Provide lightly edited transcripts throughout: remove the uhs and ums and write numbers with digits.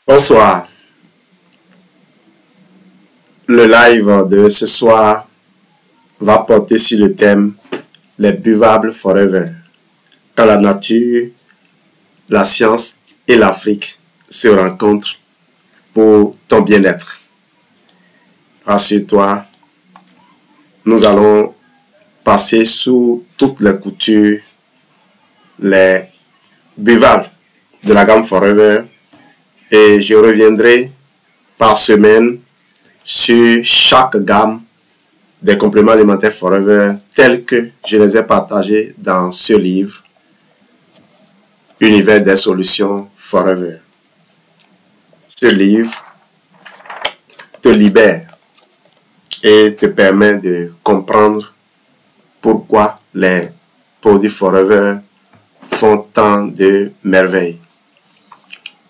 Bonsoir. Le live de ce soir va porter sur le thème les buvables forever. Quand la nature, la science et l'Afrique se rencontrent pour ton bien-être. Rassure-toi, nous allons passer sous toutes les coutures les buvables de la gamme Forever et je reviendrai par semaine sur chaque gamme des compléments alimentaires Forever tels que je les ai partagés dans ce livre Univers des solutions Forever. Ce livre te libère et te permet de comprendre pourquoi les produits Forever font tant de merveilles.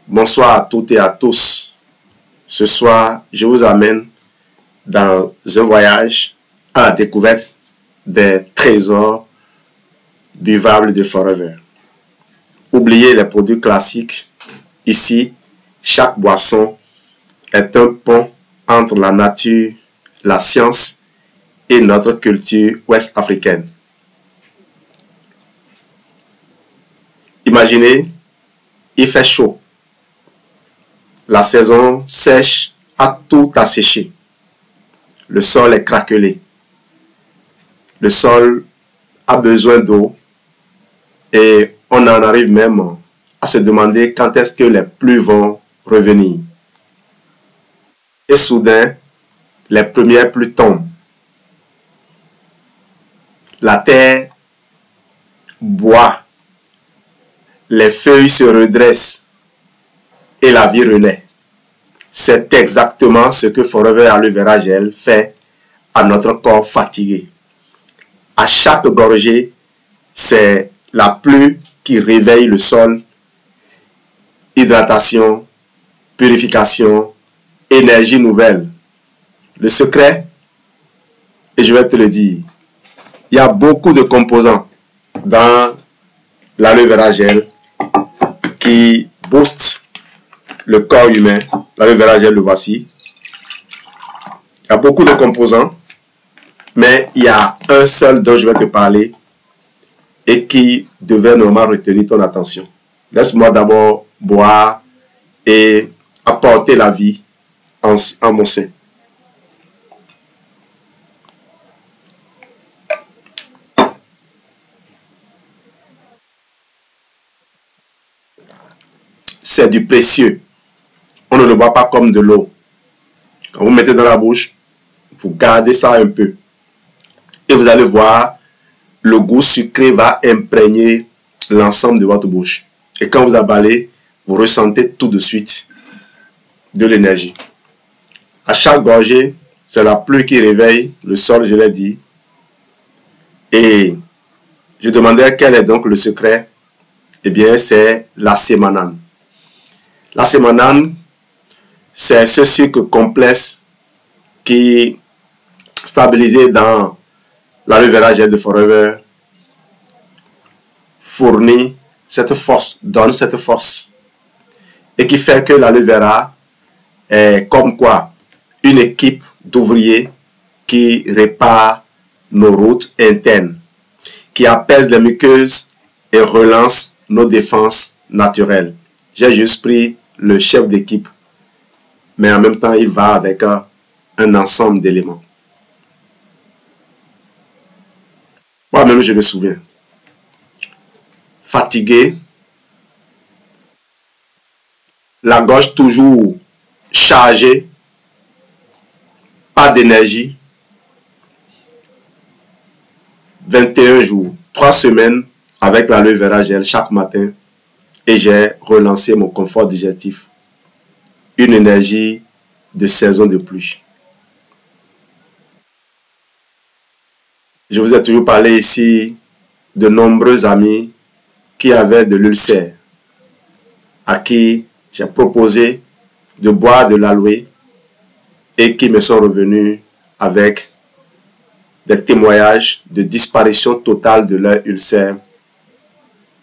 Bonsoir à toutes et à tous. Ce soir, je vous amène dans un voyage à la découverte des trésors buvables de Forever. Oubliez les produits classiques. Ici, chaque boisson est un pont entre la nature, la science et notre culture ouest-africaine. Imaginez, il fait chaud. La saison sèche a tout asséché. Le sol est craquelé. Le sol a besoin d'eau. Et on en arrive même à se demander quand est-ce que les pluies vont revenir. Et soudain, les premières pluies tombent. La terre boit. Les feuilles se redressent. Et la vie renaît. C'est exactement ce que Forever Aloe Vera Gel fait à notre corps fatigué. À chaque gorgée, c'est la pluie qui réveille le sol. Hydratation, purification, énergie nouvelle. Le secret, et je vais te le dire, il y a beaucoup de composants dans l'Aloe Vera Gel qui boostent le corps humain. L'Aloe Vera Gel, le voici. Il y a beaucoup de composants, mais il y a un seul dont je vais te parler et qui devait normalement retenir ton attention. Laisse-moi d'abord boire et apporter la vie en mon sein. C'est du précieux. On ne le boit pas comme de l'eau. Quand vous mettez dans la bouche, vous gardez ça un peu. Et vous allez voir, le goût sucré va imprégner l'ensemble de votre bouche. Et quand vous avalez, vous ressentez tout de suite de l'énergie. À chaque gorgée, c'est la pluie qui réveille le sol, je l'ai dit. Et je demandais quel est donc le secret. Eh bien, c'est la sémanane. La sémanane, c'est ce sucre complexe qui, stabilisé dans l'Aloe Vera Gel de Forever, fournit cette force, donne cette force. Et qui fait que l'Aloe Vera est comme quoi une équipe d'ouvriers qui répare nos routes internes, qui apaise les muqueuses et relance nos défenses naturelles. J'ai juste pris le chef d'équipe, mais en même temps, il va avec un ensemble d'éléments. Moi-même, je me souviens. Fatigué, la gorge toujours chargée, pas d'énergie. 21 jours, 3 semaines avec l'Aloe Vera Gel chaque matin et j'ai relancé mon confort digestif. Une énergie de saison de pluie. Je vous ai toujours parlé ici de nombreux amis qui avaient de l'ulcère, à qui j'ai proposé de boire de l'aloe et qui me sont revenus avec des témoignages de disparition totale de leur ulcère,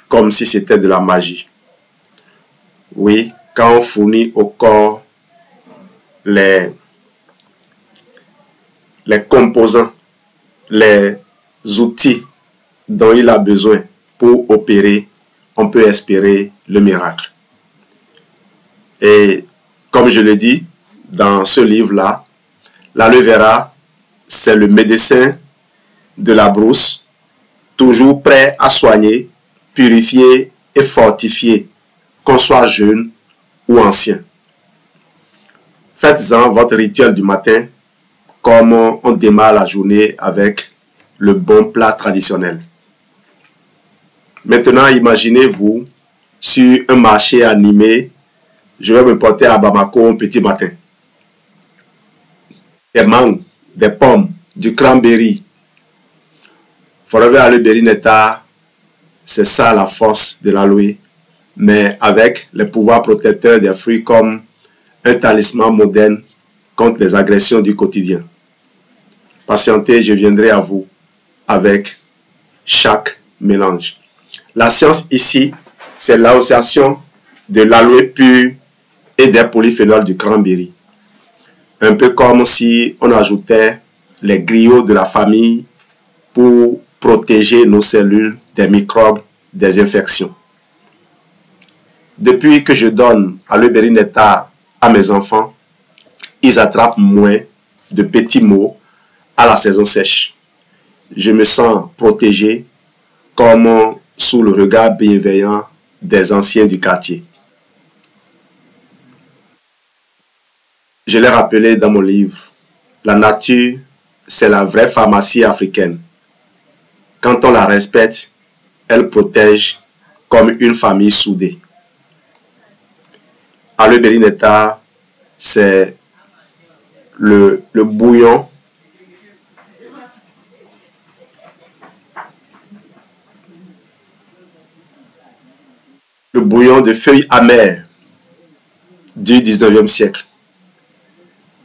comme si c'était de la magie. Oui, quand on fournit au corps les composants, les outils dont il a besoin pour opérer, on peut espérer le miracle. Et comme je le dis dans ce livre-là, l'aloe vera, c'est le médecin de la brousse, toujours prêt à soigner, purifier et fortifier, qu'on soit jeune ou ancien. Faites-en votre rituel du matin, comme on démarre la journée avec le bon plat traditionnel. Maintenant, imaginez-vous sur un marché animé, je vais me porter à Bamako un petit matin. Des mangues, des pommes, du cranberry. Forever Aloe Berry Nectar, c'est ça la force de l'aloe, mais avec les pouvoirs protecteurs des fruits comme un talisman moderne contre les agressions du quotidien. Patientez, je viendrai à vous avec chaque mélange. La science ici, c'est l'association de l'aloe pur et des polyphénols du cranberry. Un peu comme si on ajoutait les griots de la famille pour protéger nos cellules des microbes, des infections. Depuis que je donne Aloe Berry Nectar à mes enfants, ils attrapent moins de petits maux à la saison sèche. Je me sens protégé comme sous le regard bienveillant des anciens du quartier. Je l'ai rappelé dans mon livre, la nature, c'est la vraie pharmacie africaine. Quand on la respecte, elle protège comme une famille soudée. Aloe Berry Nectar, c'est le bouillon de feuilles amères du 19e siècle.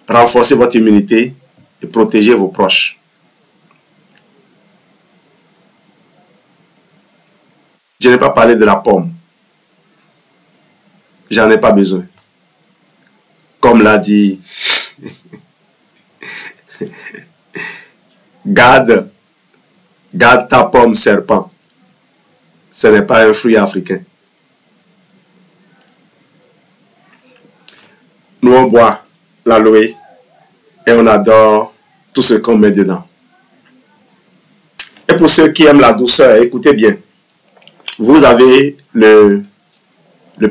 Renforcez votre immunité et protégez vos proches. Je n'ai pas parlé de la pomme. J'en ai pas besoin. Comme l'a dit, garde ta pomme serpent. Ce n'est pas un fruit africain. Nous on boit l'aloe et on adore tout ce qu'on met dedans. Et pour ceux qui aiment la douceur, écoutez bien. Vous avez le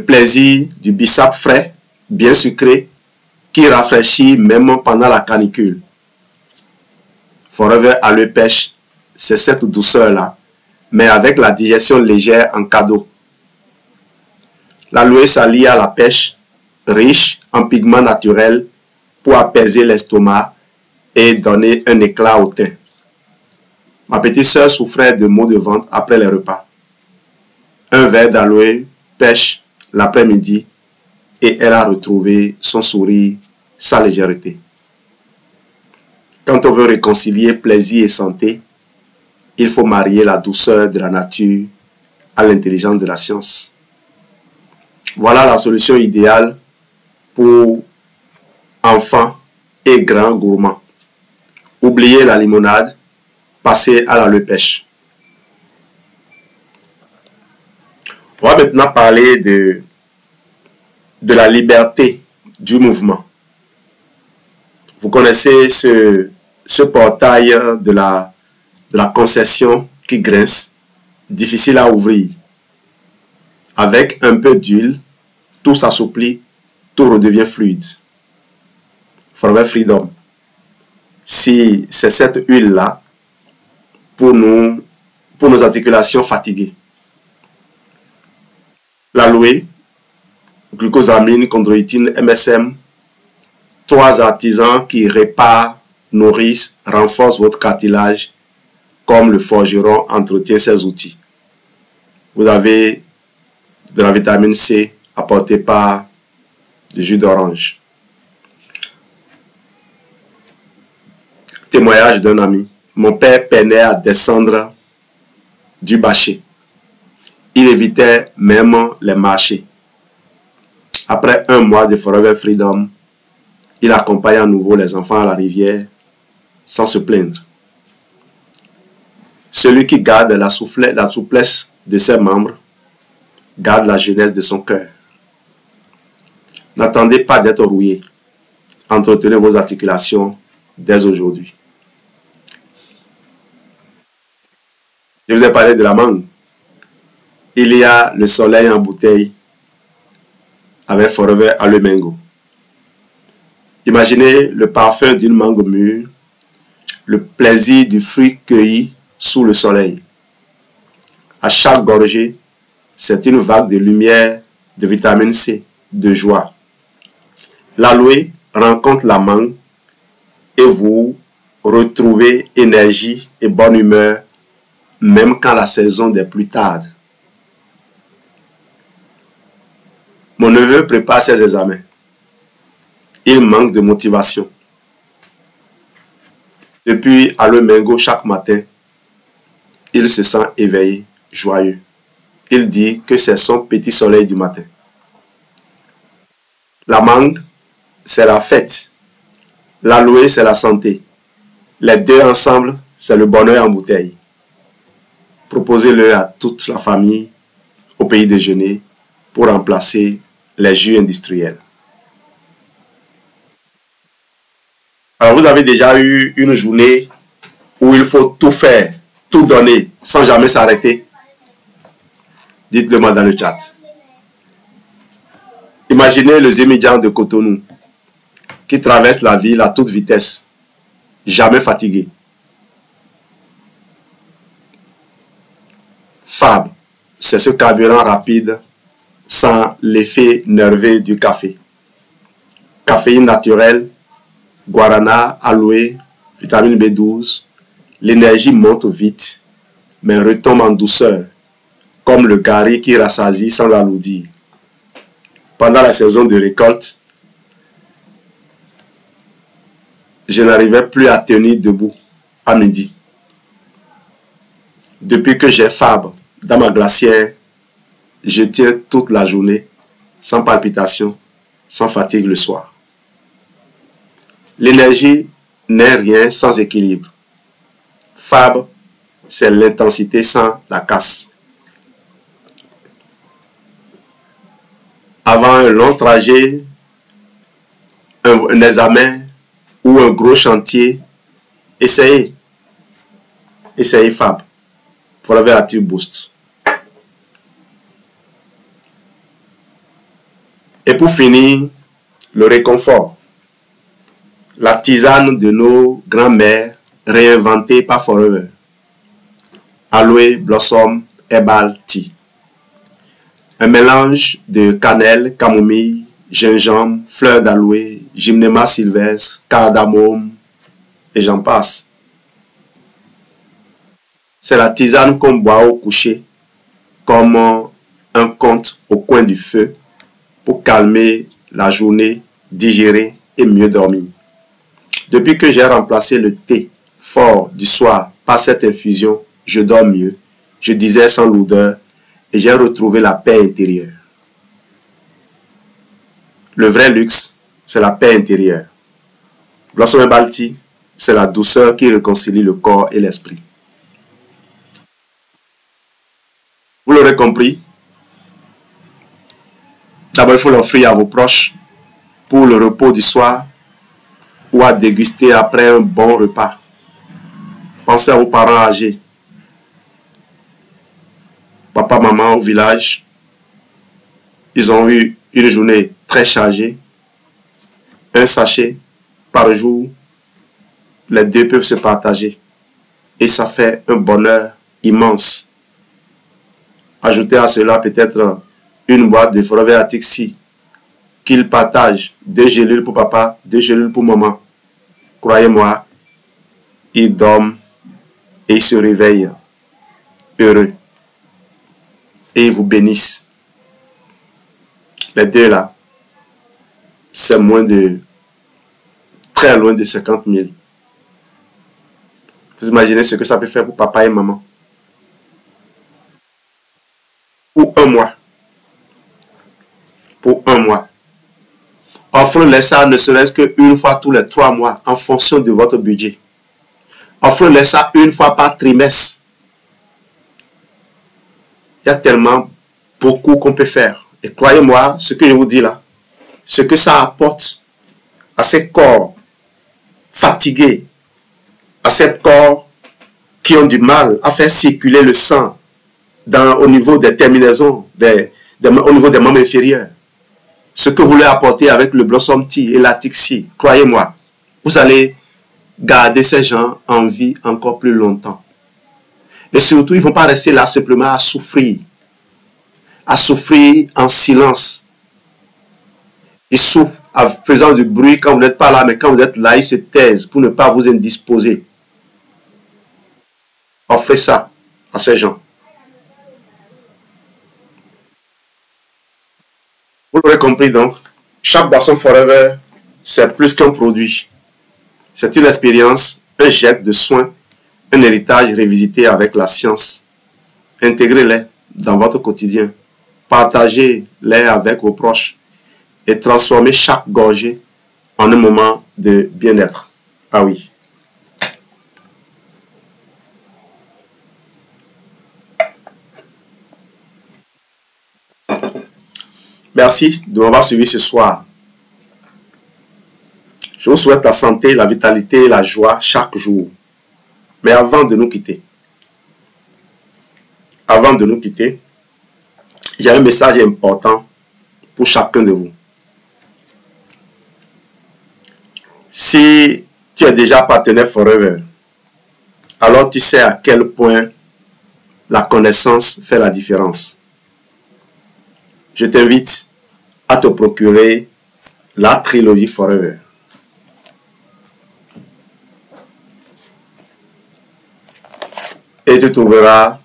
plaisir du bissap frais, bien sucré, qui rafraîchit même pendant la canicule. Forever Aloe Pêche, c'est cette douceur-là, mais avec la digestion légère en cadeau. L'aloe s'allie à la pêche, riche en pigments naturels, pour apaiser l'estomac et donner un éclat au teint. Ma petite sœur souffrait de maux de ventre après les repas. Un verre d'aloe pêche l'après-midi et elle a retrouvé son sourire, sa légèreté. Quand on veut réconcilier plaisir et santé, il faut marier la douceur de la nature à l'intelligence de la science. Voilà la solution idéale pour enfants et grands gourmands. Oubliez la limonade, passez à l'aloe pêche. On va maintenant parler de la liberté du mouvement. Vous connaissez ce portail de la concession qui grince, difficile à ouvrir. Avec un peu d'huile, tout s'assouplit, tout redevient fluide. Forever Freedom. Si c'est cette huile-là pour nos articulations fatiguées. L'aloe, glucosamine, chondroïtine, MSM, 3 artisans qui réparent, nourrissent, renforcent votre cartilage, comme le forgeron entretient ses outils. Vous avez de la vitamine C apportée par du jus d'orange. Témoignage d'un ami. Mon père peinait à descendre du bâcher. Il évitait même les marchés. Après un mois de Forever Freedom, il accompagne à nouveau les enfants à la rivière sans se plaindre. Celui qui garde la souplesse de ses membres garde la jeunesse de son cœur. N'attendez pas d'être rouillé. Entretenez vos articulations dès aujourd'hui. Je vous ai parlé de la mangue. Il y a le soleil en bouteille avec Forever Aloe Mango. Imaginez le parfum d'une mangue mûre, le plaisir du fruit cueilli sous le soleil. À chaque gorgée, c'est une vague de lumière, de vitamine C, de joie. L'aloe rencontre la mangue et vous retrouvez énergie et bonne humeur, même quand la saison des pluies tarde. Mon neveu prépare ses examens. Il manque de motivation. Depuis Aloe Mango chaque matin, il se sent éveillé, joyeux. Il dit que c'est son petit soleil du matin. La mangue, c'est la fête. L'aloe, c'est la santé. Les deux ensemble, c'est le bonheur en bouteille. Proposez-le à toute la famille au petit déjeuner pour remplacer les jus industriels. Alors, vous avez déjà eu une journée où il faut tout faire, tout donner, sans jamais s'arrêter? Dites-le moi dans le chat. Imaginez le Zémidjan de Cotonou qui traverse la ville à toute vitesse, jamais fatigué. Fab, c'est ce carburant rapide sans l'effet nerveux du café. Caféine naturelle, guarana, aloe, vitamine B12, l'énergie monte vite, mais retombe en douceur, comme le gari qui rassasie sans alourdir. Pendant la saison de récolte, je n'arrivais plus à tenir debout à midi. Depuis que j'ai Fab dans ma glacière, je tiens toute la journée, sans palpitation, sans fatigue le soir. L'énergie n'est rien sans équilibre. Fab, c'est l'intensité sans la casse. Avant un long trajet, un examen ou un gros chantier, essayez Fab. Forever Active Boost. Et pour finir, le réconfort. La tisane de nos grands-mères réinventée par Forever. Aloe Blossom Herbal Tea. Un mélange de cannelle, camomille, gingembre, fleurs d'aloe, gymnema sylvestre, cardamome et j'en passe. C'est la tisane qu'on boit au coucher, comme un conte au coin du feu, pour calmer la journée, digérer et mieux dormir. Depuis que j'ai remplacé le thé fort du soir par cette infusion, je dors mieux, je disais sans l'odeur et j'ai retrouvé la paix intérieure. Le vrai luxe, c'est la paix intérieure. Blossom Herbal Tea, c'est la douceur qui réconcilie le corps et l'esprit. Vous l'aurez compris, d'abord il faut l'offrir à vos proches pour le repos du soir ou à déguster après un bon repas. Pensez à vos parents âgés, papa, maman au village. Ils ont eu une journée très chargée. Un sachet par jour, les deux peuvent se partager. Et ça fait un bonheur immense. Ajoutez à cela peut-être une boîte de Forever Active qu'ils partagent. 2 gélules pour papa, 2 gélules pour maman. Croyez-moi, ils dorment et ils se réveillent heureux. Et ils vous bénissent. Les deux là, c'est très loin de 50 000. Vous imaginez ce que ça peut faire pour papa et maman? Pour un mois. Pour un mois. Offrez-les ça ne serait-ce qu'une fois tous les 3 mois en fonction de votre budget. Offrez-les ça une fois par trimestre. Il y a tellement beaucoup qu'on peut faire. Et croyez-moi, ce que je vous dis là, ce que ça apporte à ces corps fatigués, à ces corps qui ont du mal à faire circuler le sang au niveau des terminaisons, au niveau des membres inférieurs. Ce que vous leur apportez avec le Blossom Tea et la Tixi, croyez-moi, vous allez garder ces gens en vie encore plus longtemps. Et surtout, ils ne vont pas rester là simplement à souffrir en silence. Ils souffrent en faisant du bruit quand vous n'êtes pas là, mais quand vous êtes là, ils se taisent pour ne pas vous indisposer. Offrez ça à ces gens. Vous l'aurez compris donc, chaque boisson Forever, c'est plus qu'un produit. C'est une expérience, un jet de soins, un héritage révisité avec la science. Intégrez-les dans votre quotidien. Partagez-les avec vos proches et transformez chaque gorgée en un moment de bien-être. Ah oui. Merci de m'avoir suivi ce soir. Je vous souhaite la santé, la vitalité et la joie chaque jour. Mais avant de nous quitter, j'ai un message important pour chacun de vous. Si tu es déjà partenaire Forever, alors tu sais à quel point la connaissance fait la différence. Je t'invite à te procurer la trilogie Forever. Et tu trouveras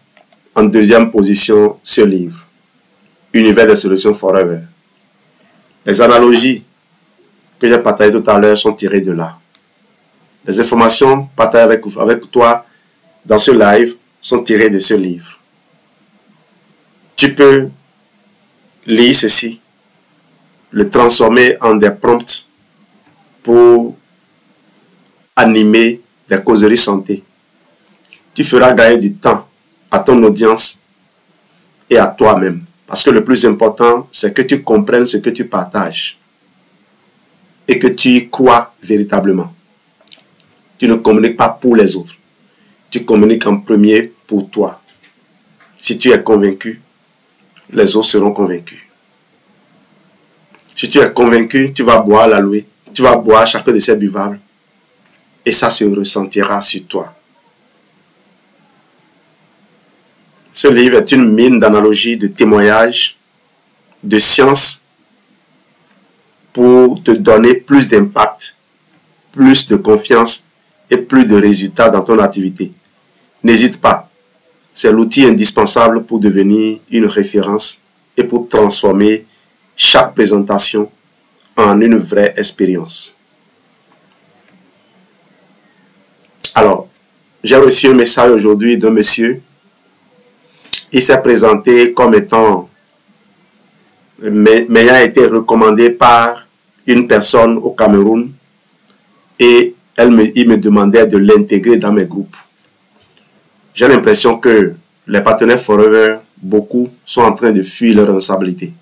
en deuxième position ce livre, Univers des solutions Forever. Les analogies que j'ai partagées tout à l'heure sont tirées de là. Les informations partagées avec toi dans ce live sont tirées de ce livre. Tu peux lire ceci, le transformer en des prompts pour animer des causeries santé. Tu feras gagner du temps à ton audience et à toi-même. Parce que le plus important, c'est que tu comprennes ce que tu partages et que tu y crois véritablement. Tu ne communiques pas pour les autres. Tu communiques en premier pour toi. Si tu es convaincu, les autres seront convaincus. Si tu es convaincu, tu vas boire l'aloe, tu vas boire chacun de ces buvables et ça se ressentira sur toi. Ce livre est une mine d'analogies, de témoignages, de science pour te donner plus d'impact, plus de confiance et plus de résultats dans ton activité. N'hésite pas, c'est l'outil indispensable pour devenir une référence et pour transformer chaque présentation en une vraie expérience. Alors, j'ai reçu un message aujourd'hui d'un monsieur. Il s'est présenté comme étant, m'ayant été recommandé par une personne au Cameroun et il me demandait de l'intégrer dans mes groupes. J'ai l'impression que les partenaires Forever, beaucoup sont en train de fuir leurs responsabilités.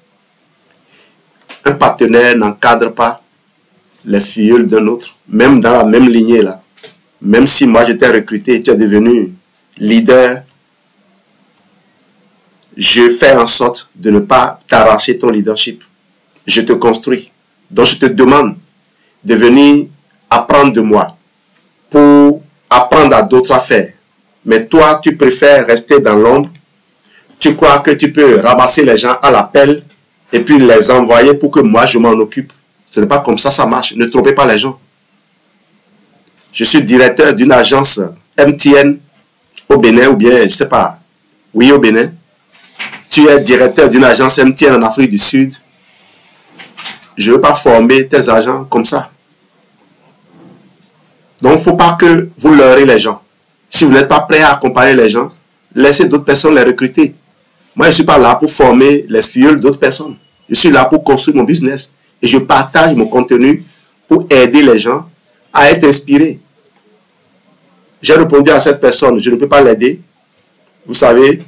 Un partenaire n'encadre pas les filleuls d'un autre, même dans la même lignée là. Même si moi je t'ai recruté et tu es devenu leader, je fais en sorte de ne pas t'arracher ton leadership. Je te construis. Donc je te demande de venir apprendre de moi pour apprendre à d'autres à faire. Mais toi, tu préfères rester dans l'ombre. Tu crois que tu peux ramasser les gens à l'appel et puis les envoyer pour que moi je m'en occupe. Ce n'est pas comme ça, ça marche. Ne trompez pas les gens. Je suis directeur d'une agence MTN au Bénin ou bien, je ne sais pas, oui au Bénin. Tu es directeur d'une agence MTN en Afrique du Sud. Je ne veux pas former tes agents comme ça. Donc, il ne faut pas que vous leurrez les gens. Si vous n'êtes pas prêt à accompagner les gens, laissez d'autres personnes les recruter. Moi, je ne suis pas là pour former les filleuls d'autres personnes. Je suis là pour construire mon business et je partage mon contenu pour aider les gens à être inspirés. J'ai répondu à cette personne, je ne peux pas l'aider. Vous savez,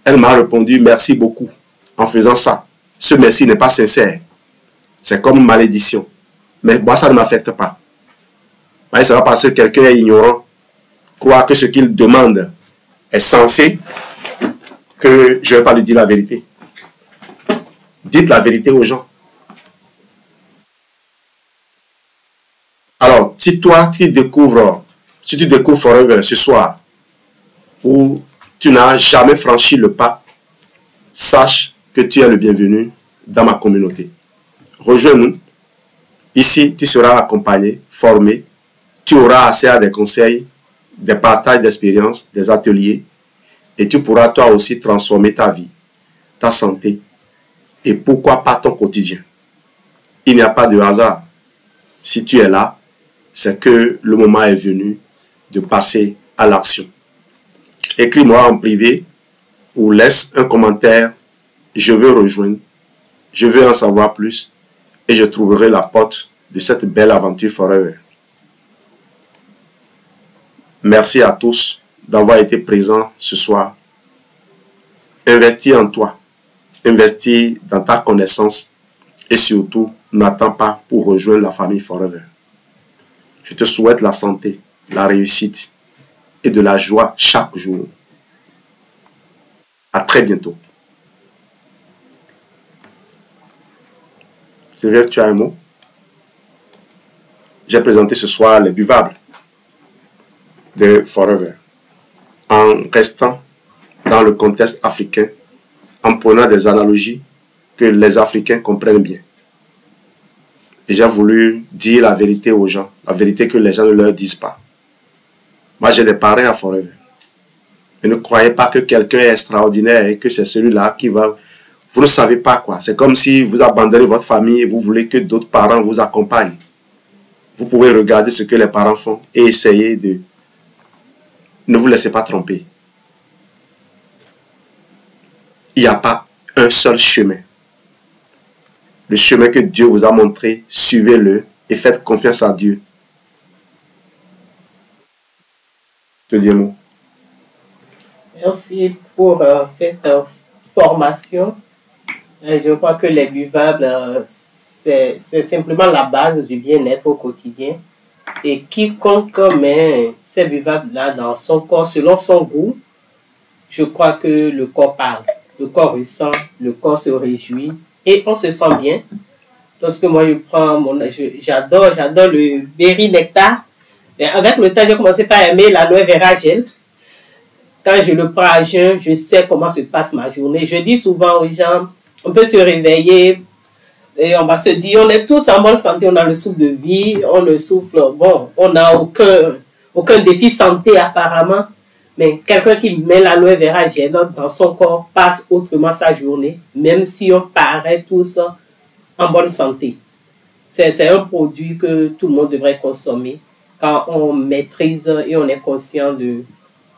elle m'a répondu merci beaucoup en faisant ça. Ce merci n'est pas sincère. C'est comme une malédiction. Mais moi, ça ne m'affecte pas. Ça va parce que quelqu'un est ignorant, croit que ce qu'il demande est censé, que je ne vais pas lui dire la vérité. Dites la vérité aux gens. Alors, si toi, tu découvres Forever ce soir, où tu n'as jamais franchi le pas, sache que tu es le bienvenu dans ma communauté. Rejoins-nous. Ici, tu seras accompagné, formé. Tu auras accès à des conseils, des partages d'expériences, des ateliers. Et tu pourras toi aussi transformer ta vie, ta santé et pourquoi pas ton quotidien. Il n'y a pas de hasard. Si tu es là, c'est que le moment est venu de passer à l'action. Écris-moi en privé ou laisse un commentaire. Je veux rejoindre. Je veux en savoir plus et je trouverai la porte de cette belle aventure Forever. Merci à tous d'avoir été présents ce soir. Investis en toi. Investis dans ta connaissance et surtout, n'attends pas pour rejoindre la famille Forever. Je te souhaite la santé, la réussite et de la joie chaque jour. À très bientôt. Geneviève, tu as un mot? J'ai présenté ce soir les buvables de Forever en restant dans le contexte africain, en prenant des analogies que les Africains comprennent bien. Et j'ai voulu dire la vérité aux gens, la vérité que les gens ne leur disent pas. Moi, j'ai des parrains à Forever. Et ne croyez pas que quelqu'un est extraordinaire et que c'est celui-là qui va... Vous ne savez pas quoi. C'est comme si vous abandonnez votre famille et vous voulez que d'autres parents vous accompagnent. Vous pouvez regarder ce que les parents font et essayer de... Ne vous laissez pas tromper. Il n'y a pas un seul chemin. Le chemin que Dieu vous a montré, suivez-le et faites confiance à Dieu. Je te dis un mot. Merci pour cette formation. Je crois que les buvables, c'est simplement la base du bien-être au quotidien. Et quiconque met ces buvables-là dans son corps, selon son goût, je crois que le corps parle. Le corps ressent, le corps se réjouit et on se sent bien. Lorsque moi je prends j'adore le berry nectar. Et avec le temps, j'ai commencé par aimer l'aloe vera gel. Quand je le prends à jeun, je sais comment se passe ma journée. Je dis souvent aux gens, on peut se réveiller et on va se dire, on est tous en bonne santé, on a le souffle de vie, on ne souffle, bon, on n'a aucun défi santé apparemment. Mais quelqu'un qui met l'aloe vera gel dans son corps passe autrement sa journée, même si on paraît tous en bonne santé. C'est un produit que tout le monde devrait consommer quand on maîtrise et on est conscient de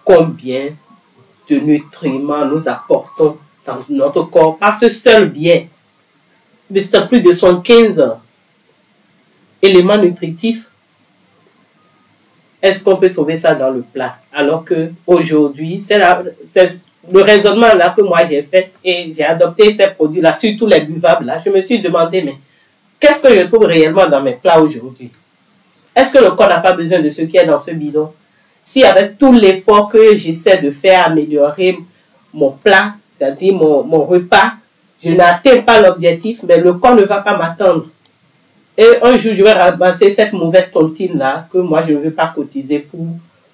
combien de nutriments nous apportons dans notre corps par ce seul bien. Mais c'est plus de 75 éléments nutritifs. Est-ce qu'on peut trouver ça dans le plat? Alors qu'aujourd'hui, c'est le raisonnement là que moi j'ai fait et j'ai adopté ces produits-là, surtout les buvables là. Je me suis demandé, mais qu'est-ce que je trouve réellement dans mes plats aujourd'hui? Est-ce que le corps n'a pas besoin de ce qui est dans ce bidon? Si avec tout l'effort que j'essaie de faire améliorer mon plat, c'est-à-dire mon repas, je n'atteins pas l'objectif, mais le corps ne va pas m'attendre. Et un jour, je vais ramasser cette mauvaise tontine-là que moi, je ne veux pas cotiser pour.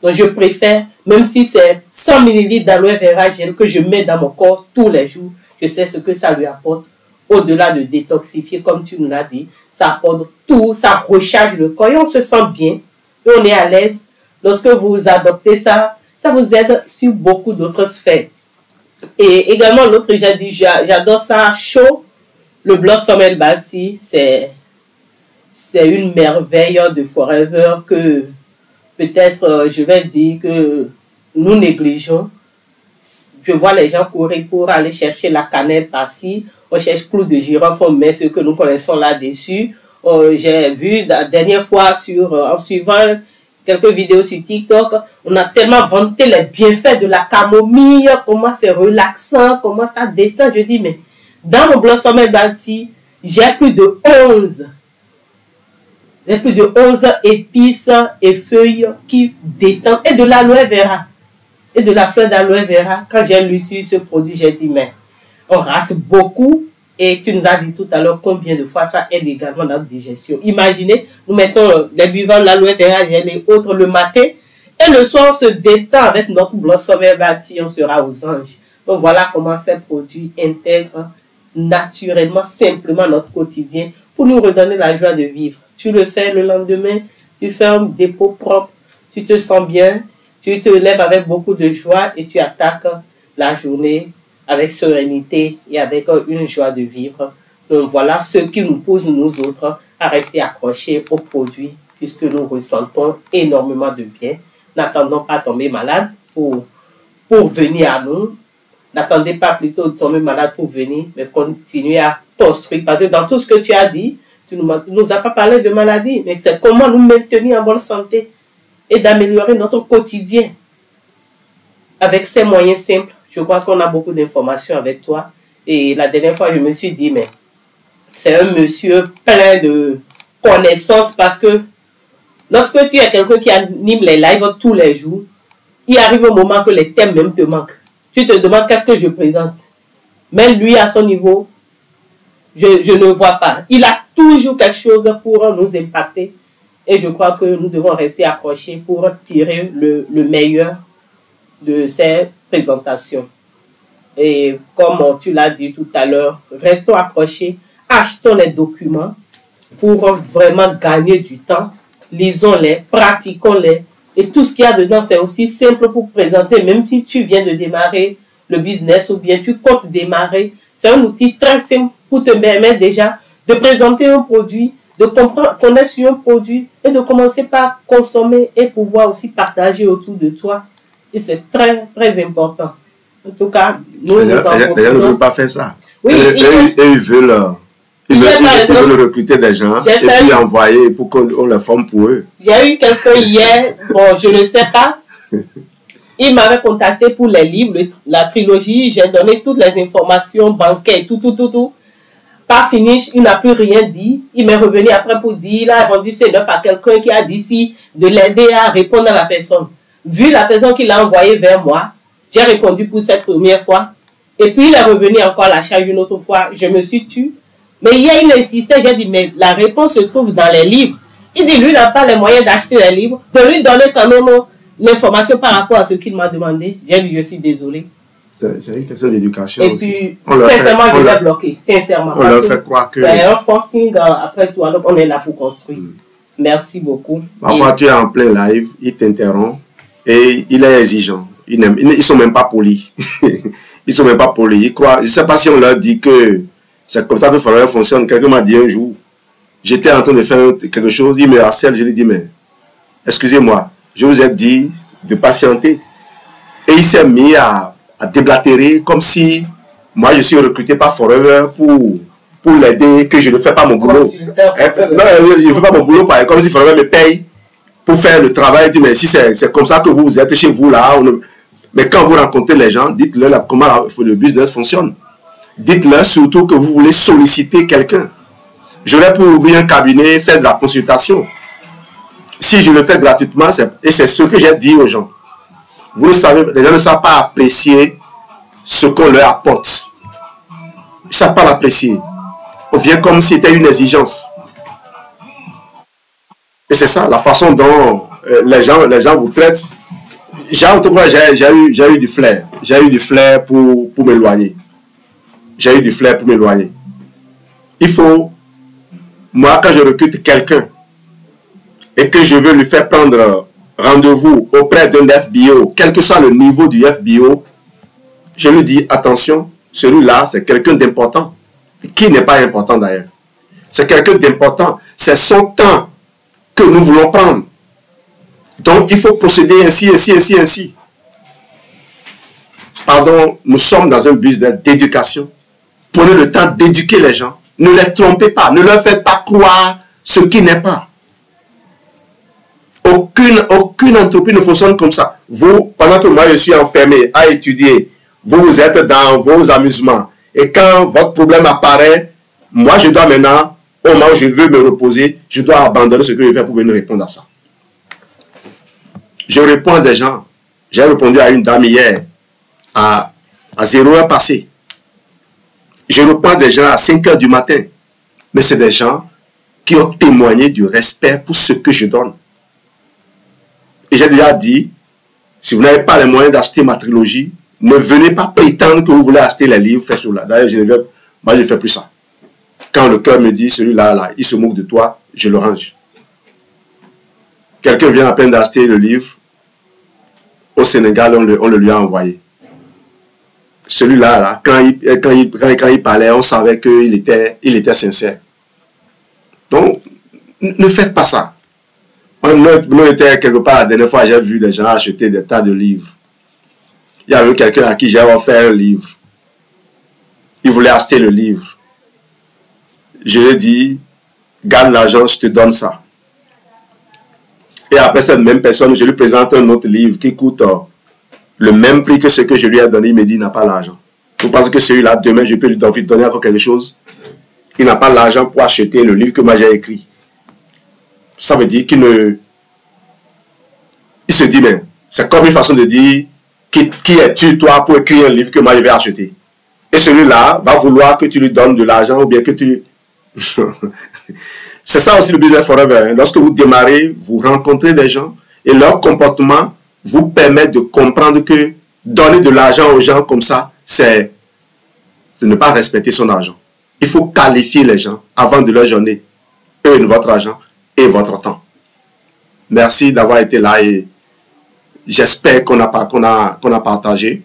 Donc, je préfère, même si c'est 100 ml d'aloe vera gel que je mets dans mon corps tous les jours, je sais ce que ça lui apporte. Au-delà de détoxifier, comme tu nous l'as dit, ça apporte tout, ça recharge le corps et on se sent bien. Et on est à l'aise. Lorsque vous adoptez ça, ça vous aide sur beaucoup d'autres sphères. Et également, l'autre, j'ai dit, j'adore ça chaud. Le Blossom Herbal Tea, c'est une merveille de Forever que peut-être je vais dire que nous négligeons. Je vois les gens courir pour aller chercher la cannelle par-ci. recherche clou de girofle, on met ce que nous connaissons là-dessus. J'ai vu la dernière fois en suivant quelques vidéos sur TikTok, on a tellement vanté les bienfaits de la camomille, comment c'est relaxant, comment ça détend. Je dis, mais dans mon Blossom Herbal Tea, j'ai plus de 11 épices et feuilles qui détendent. Et de l'aloe vera. Et de la fleur d'aloe vera. Quand j'ai lu sur ce produit, j'ai dit, mais on rate beaucoup. Et tu nous as dit tout à l'heure combien de fois ça aide également dans notre digestion. Imaginez, nous mettons les buvants, l'aloe vera, les autres le matin. Et le soir, on se détend avec notre Blossom Herbal Tea, on sera aux anges. Donc voilà comment ces produits intègrent naturellement, simplement notre quotidien pour nous redonner la joie de vivre. Tu le fais le lendemain, tu fais un dépôt propre, tu te sens bien, tu te lèves avec beaucoup de joie et tu attaques la journée avec sérénité et avec une joie de vivre. Donc voilà ce qui nous pousse nous autres à rester accrochés aux produits puisque nous ressentons énormément de bien. N'attendons pas tomber malade pour venir à nous. N'attendez pas plutôt de tomber malade pour venir, mais continuez à construire. Parce que dans tout ce que tu as dit, tu ne nous as pas parlé de maladie, mais c'est comment nous maintenir en bonne santé et d'améliorer notre quotidien avec ces moyens simples. Je crois qu'on a beaucoup d'informations avec toi. Et la dernière fois, je me suis dit, mais c'est un monsieur plein de connaissances parce que lorsque tu es quelqu'un qui anime les lives tous les jours, il arrive un moment que les thèmes même te manquent. Tu te demandes qu'est-ce que je présente. Mais lui, à son niveau, je ne vois pas. Il a toujours quelque chose pour nous impacter. Et je crois que nous devons rester accrochés pour tirer le meilleur de ces présentations. Et comme tu l'as dit tout à l'heure, restons accrochés, achetons les documents pour vraiment gagner du temps. Lisons-les, pratiquons-les. Et tout ce qu'il y a dedans, c'est aussi simple pour présenter, même si tu viens de démarrer le business ou bien tu comptes démarrer. C'est un outil très simple pour te permettre déjà de présenter un produit, de connaître sur un produit et de commencer par consommer et pouvoir aussi partager autour de toi. Et c'est très, très important. En tout cas, nous en profitons. D'ailleurs, ne veulent pas faire ça. Oui, ils veulent recruter des gens et puis envoyer pour qu'on les forme pour eux. Il y a eu quelqu'un hier, bon, je ne sais pas. Il m'avait contacté pour les livres, la trilogie. J'ai donné toutes les informations bancaires, tout. Par finish, il n'a plus rien dit. Il m'est revenu après pour dire, il a vendu ses neufs à quelqu'un qui a dit si de l'aider à répondre à la personne. Vu la personne qui l'a envoyé vers moi, j'ai répondu pour cette première fois. Et puis il est revenu encore à la charge une autre fois. Je me suis tue. Mais hier, il insistait, j'ai dit, mais la réponse se trouve dans les livres. Il dit, lui, il n'a pas les moyens d'acheter les livres, de lui donner quand même l'information par rapport à ce qu'il m'a demandé. J'ai dit, je suis désolé. C'est une question d'éducation aussi. Et puis, sincèrement, je vais bloquer. Sincèrement. On leur fait croire que... C'est un forcing après tout. Alors, on est là pour construire. Merci beaucoup. Parfois, tu es en plein live, il t'interrompt et il est exigeant. Ils ne sont même pas polis. Ils sont même pas polis. Ils croient... Je ne sais pas si on leur dit que c'est comme ça que Forever fonctionne. Quelqu'un m'a dit un jour, j'étais en train de faire quelque chose, il me harcèle, je lui dis, mais excusez-moi, je vous ai dit de patienter. Et il s'est mis à déblatérer comme si moi je suis recruté par Forever pour l'aider, que je ne fais pas mon boulot. Non, je ne fais pas mon boulot, comme si Forever me paye pour faire le travail. Il dit, mais si c'est comme ça que vous êtes chez vous là, mais quand vous rencontrez les gens, dites-leur comment le business fonctionne. Dites-leur surtout que vous voulez solliciter quelqu'un. J'aurais pu ouvrir un cabinet, faire de la consultation. Si je le fais gratuitement, et c'est ce que j'ai dit aux gens. Vous le savez, les gens ne savent pas apprécier ce qu'on leur apporte. Ils ne savent pas l'apprécier. On vient comme si c'était une exigence. Et c'est ça, la façon dont les gens vous traitent. En tout cas, j'ai eu du flair. J'ai eu du flair pour m'éloigner. J'ai eu du flair pour m'éloigner. Il faut, moi, quand je recrute quelqu'un et que je veux lui faire prendre rendez-vous auprès d'un FBO, quel que soit le niveau du FBO, je lui dis, attention, celui-là, c'est quelqu'un d'important. Qui n'est pas important d'ailleurs. C'est quelqu'un d'important. C'est son temps que nous voulons prendre. Donc, il faut procéder ainsi. Pardon, nous sommes dans un business d'éducation. Prenez le temps d'éduquer les gens. Ne les trompez pas. Ne leur faites pas croire ce qui n'est pas. Aucune entreprise ne fonctionne comme ça. Vous, pendant que moi je suis enfermé à étudier, vous êtes dans vos amusements. Et quand votre problème apparaît, moi je dois maintenant, au moment où je veux me reposer, je dois abandonner ce que je fais pour venir répondre à ça. Je réponds à des gens. J'ai répondu à une dame hier à 0 heure passée. Je réponds à des gens à 5 heures du matin. Mais c'est des gens qui ont témoigné du respect pour ce que je donne. Et j'ai déjà dit, si vous n'avez pas les moyens d'acheter ma trilogie, ne venez pas prétendre que vous voulez acheter les livres, faites cela. D'ailleurs, moi je ne fais plus ça. Quand le cœur me dit, celui-là, il se moque de toi, je le range. Quelqu'un vient à peine d'acheter le livre, au Sénégal, on le lui a envoyé. Celui-là, quand il parlait, on savait qu'il était sincère. Donc, ne faites pas ça. Nous étions quelque part la dernière fois, j'ai vu des gens acheter des tas de livres. Il y avait quelqu'un à qui j'ai offert un livre. Il voulait acheter le livre. Je lui ai dit, garde l'argent, je te donne ça. Et après cette même personne, je lui présente un autre livre qui coûte le même prix que ce que je lui ai donné. Il me dit, il n'a pas l'argent. Vous pensez que celui-là, demain, je peux lui donner encore quelque chose? Il n'a pas l'argent pour acheter le livre que moi j'ai écrit. Ça veut dire qu'il ne... Il se dit, mais c'est comme une façon de dire, qui es-tu, toi, pour écrire un livre que moi je vais acheter? Et celui-là va vouloir que tu lui donnes de l'argent ou bien que tu lui... C'est ça aussi le business forever. Lorsque vous démarrez, vous rencontrez des gens et leur comportement vous permet de comprendre que donner de l'argent aux gens comme ça, c'est ne pas respecter son argent. Il faut qualifier les gens avant de leur donner votre argent et votre temps. Merci d'avoir été là et j'espère qu'on a partagé.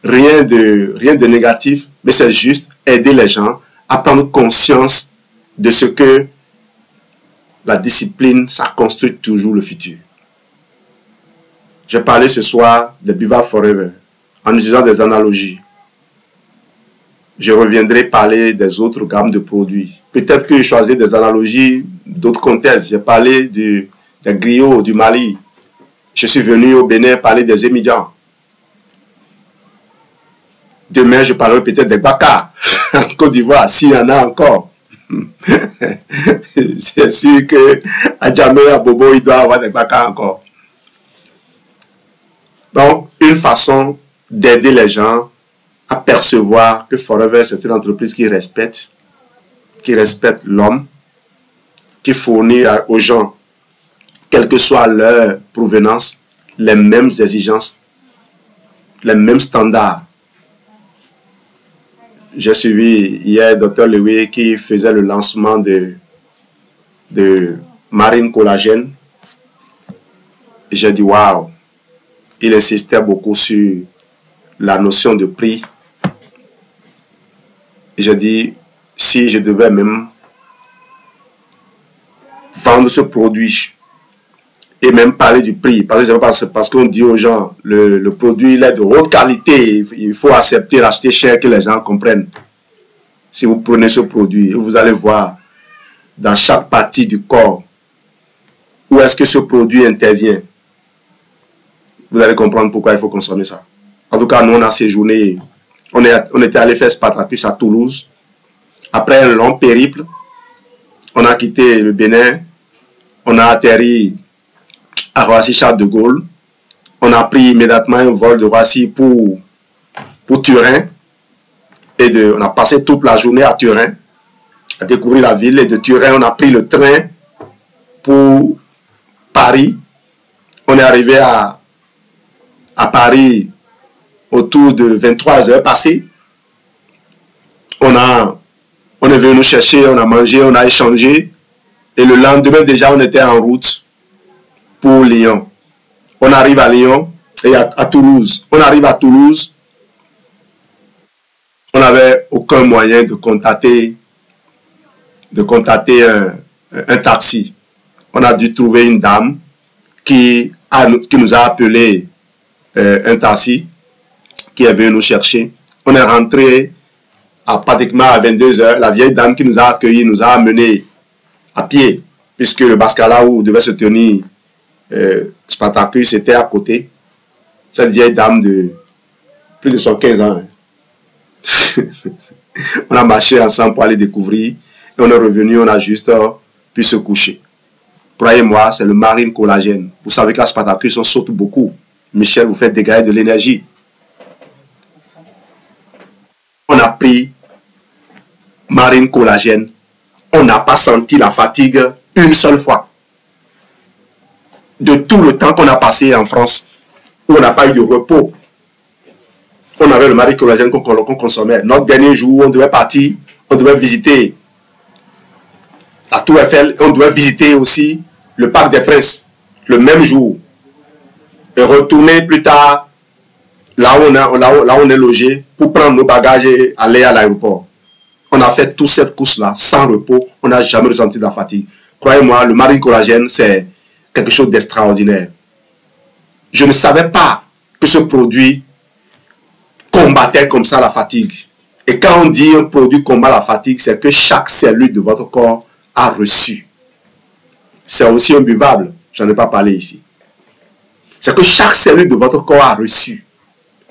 Rien de négatif, mais c'est juste aider les gens à prendre conscience de ce que la discipline, ça construit toujours le futur. J'ai parlé ce soir de Bivouac Forever en utilisant des analogies. Je reviendrai parler des autres gammes de produits. Peut-être que je choisirai des analogies d'autres contextes. J'ai parlé des griots du Mali. Je suis venu au Bénin parler des émigrants. Demain, je parlerai peut-être des Baka en Côte d'Ivoire, s'il y en a encore. C'est sûr que à Djamé, à Bobo, il doit y avoir des Baka encore. Donc, une façon d'aider les gens à percevoir que Forever, c'est une entreprise qui respecte l'homme, qui fournit aux gens, quelle que soit leur provenance, les mêmes exigences, les mêmes standards. J'ai suivi hier Dr Lewy qui faisait le lancement de Marine Collagène. J'ai dit waouh, il insistait beaucoup sur la notion de prix. Et j'ai dit, si je devais même vendre ce produit et même parler du prix, parce qu'on dit aux gens, le produit il est de haute qualité, il faut accepter l'acheter cher, que les gens comprennent. Si vous prenez ce produit, vous allez voir dans chaque partie du corps où est-ce que ce produit intervient. Vous allez comprendre pourquoi il faut consommer ça. En tout cas, nous on a séjourné, on était allé faire Spartacus à Toulouse. Après un long périple, on a quitté le Bénin, on a atterri à Roissy-Charles de Gaulle. On a pris immédiatement un vol de Roissy pour Turin. Et on a passé toute la journée à Turin, à découvrir la ville. Et de Turin, on a pris le train pour Paris. On est arrivé à Paris autour de 23 heures passées. On est venu nous chercher, on a mangé, on a échangé. Et le lendemain, déjà, on était en route pour Lyon. On arrive à Lyon et à Toulouse. On arrive à Toulouse. On n'avait aucun moyen de contacter un taxi. On a dû trouver une dame qui nous a appelé un taxi qui est venu nous chercher. On est rentré pratiquement à 22 h, la vieille dame qui nous a accueillis nous a amenés à pied, puisque le Baskala où devait se tenir Spartacus était à côté. Cette vieille dame de plus de 115 ans. On a marché ensemble pour aller découvrir et on est revenu, on a juste pu se coucher. Croyez-moi, c'est le marine collagène. Vous savez qu'à Spartacus, on saute beaucoup. Michel, vous faites dégager de l'énergie. On a pris marine collagène. On n'a pas senti la fatigue une seule fois. De tout le temps qu'on a passé en France, où on n'a pas eu de repos, on avait le marine collagène qu'on consommait. Notre dernier jour, on devait partir, on devait visiter la Tour Eiffel, on devait visiter aussi le Parc des Princes, le même jour. Et retourner plus tard, là où on est logé, pour prendre nos bagages et aller à l'aéroport. On a fait toute cette course-là sans repos, on n'a jamais ressenti de la fatigue. Croyez-moi, le marine collagène, c'est quelque chose d'extraordinaire. Je ne savais pas que ce produit combattait comme ça la fatigue. Et quand on dit un produit combat la fatigue, c'est que chaque cellule de votre corps a reçu. C'est aussi un buvable, j'en ai pas parlé ici. C'est que chaque cellule de votre corps a reçu.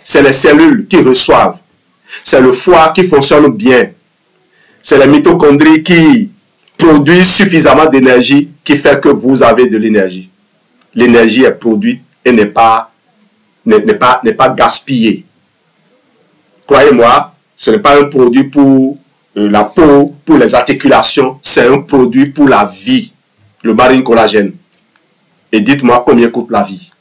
C'est les cellules qui reçoivent. C'est le foie qui fonctionne bien. C'est les mitochondries qui produisent suffisamment d'énergie qui fait que vous avez de l'énergie. L'énergie est produite et n'est pas gaspillée. Croyez-moi, ce n'est pas un produit pour la peau, pour les articulations, c'est un produit pour la vie, le marine collagène. Et dites-moi combien coûte la vie.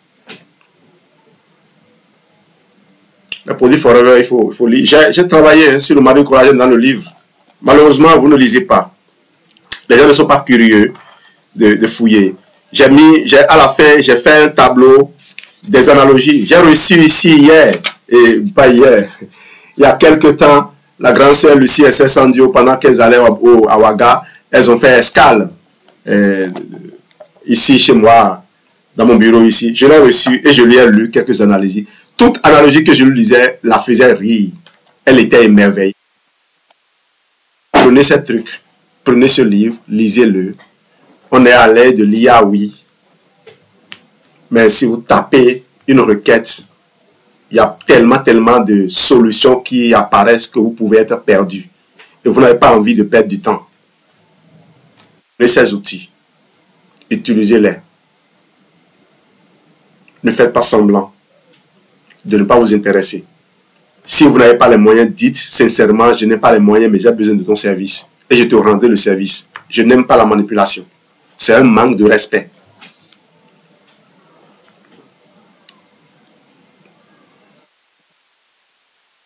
Le produit Forever, il faut lire. J'ai travaillé sur le marine collagène dans le livre. Malheureusement, vous ne lisez pas. Les gens ne sont pas curieux de fouiller. À la fin, j'ai fait un tableau des analogies. J'ai reçu ici hier, et pas hier, il y a quelque temps, la grande sœur Lucie et Sœur Sandio, pendant qu'elles allaient à Ouaga, elles ont fait escale ici chez moi, dans mon bureau ici. Je l'ai reçu et je lui ai lu quelques analogies. Toute analogie que je lui lisais la faisait rire. Elle était émerveillée. Prenez ce truc, prenez ce livre, lisez-le. On est à l'aide de l'IA, oui. Mais si vous tapez une requête, il y a tellement de solutions qui apparaissent que vous pouvez être perdu. Et vous n'avez pas envie de perdre du temps. Prenez ces outils. Utilisez-les. Ne faites pas semblant de ne pas vous intéresser. Si vous n'avez pas les moyens, dites sincèrement, je n'ai pas les moyens, mais j'ai besoin de ton service. Et je te rendrai le service. Je n'aime pas la manipulation. C'est un manque de respect.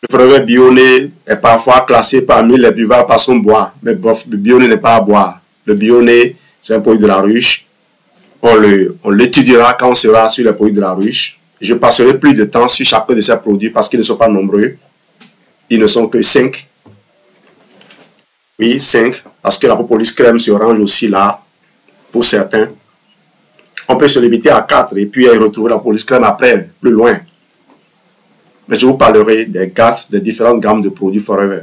Le Forever Bionné est parfois classé parmi les buvables par son bois. Mais le Bionné n'est pas à boire. Le Bionné, c'est un produit de la ruche. On l'étudiera quand on sera sur les produits de la ruche. Je passerai plus de temps sur chacun de ces produits parce qu'ils ne sont pas nombreux. Ils ne sont que 5. Oui, 5. Parce que la propolis crème se range aussi là, pour certains. On peut se limiter à 4 et puis retrouver la propolis crème après, plus loin. Mais je vous parlerai des différentes gammes de produits Forever.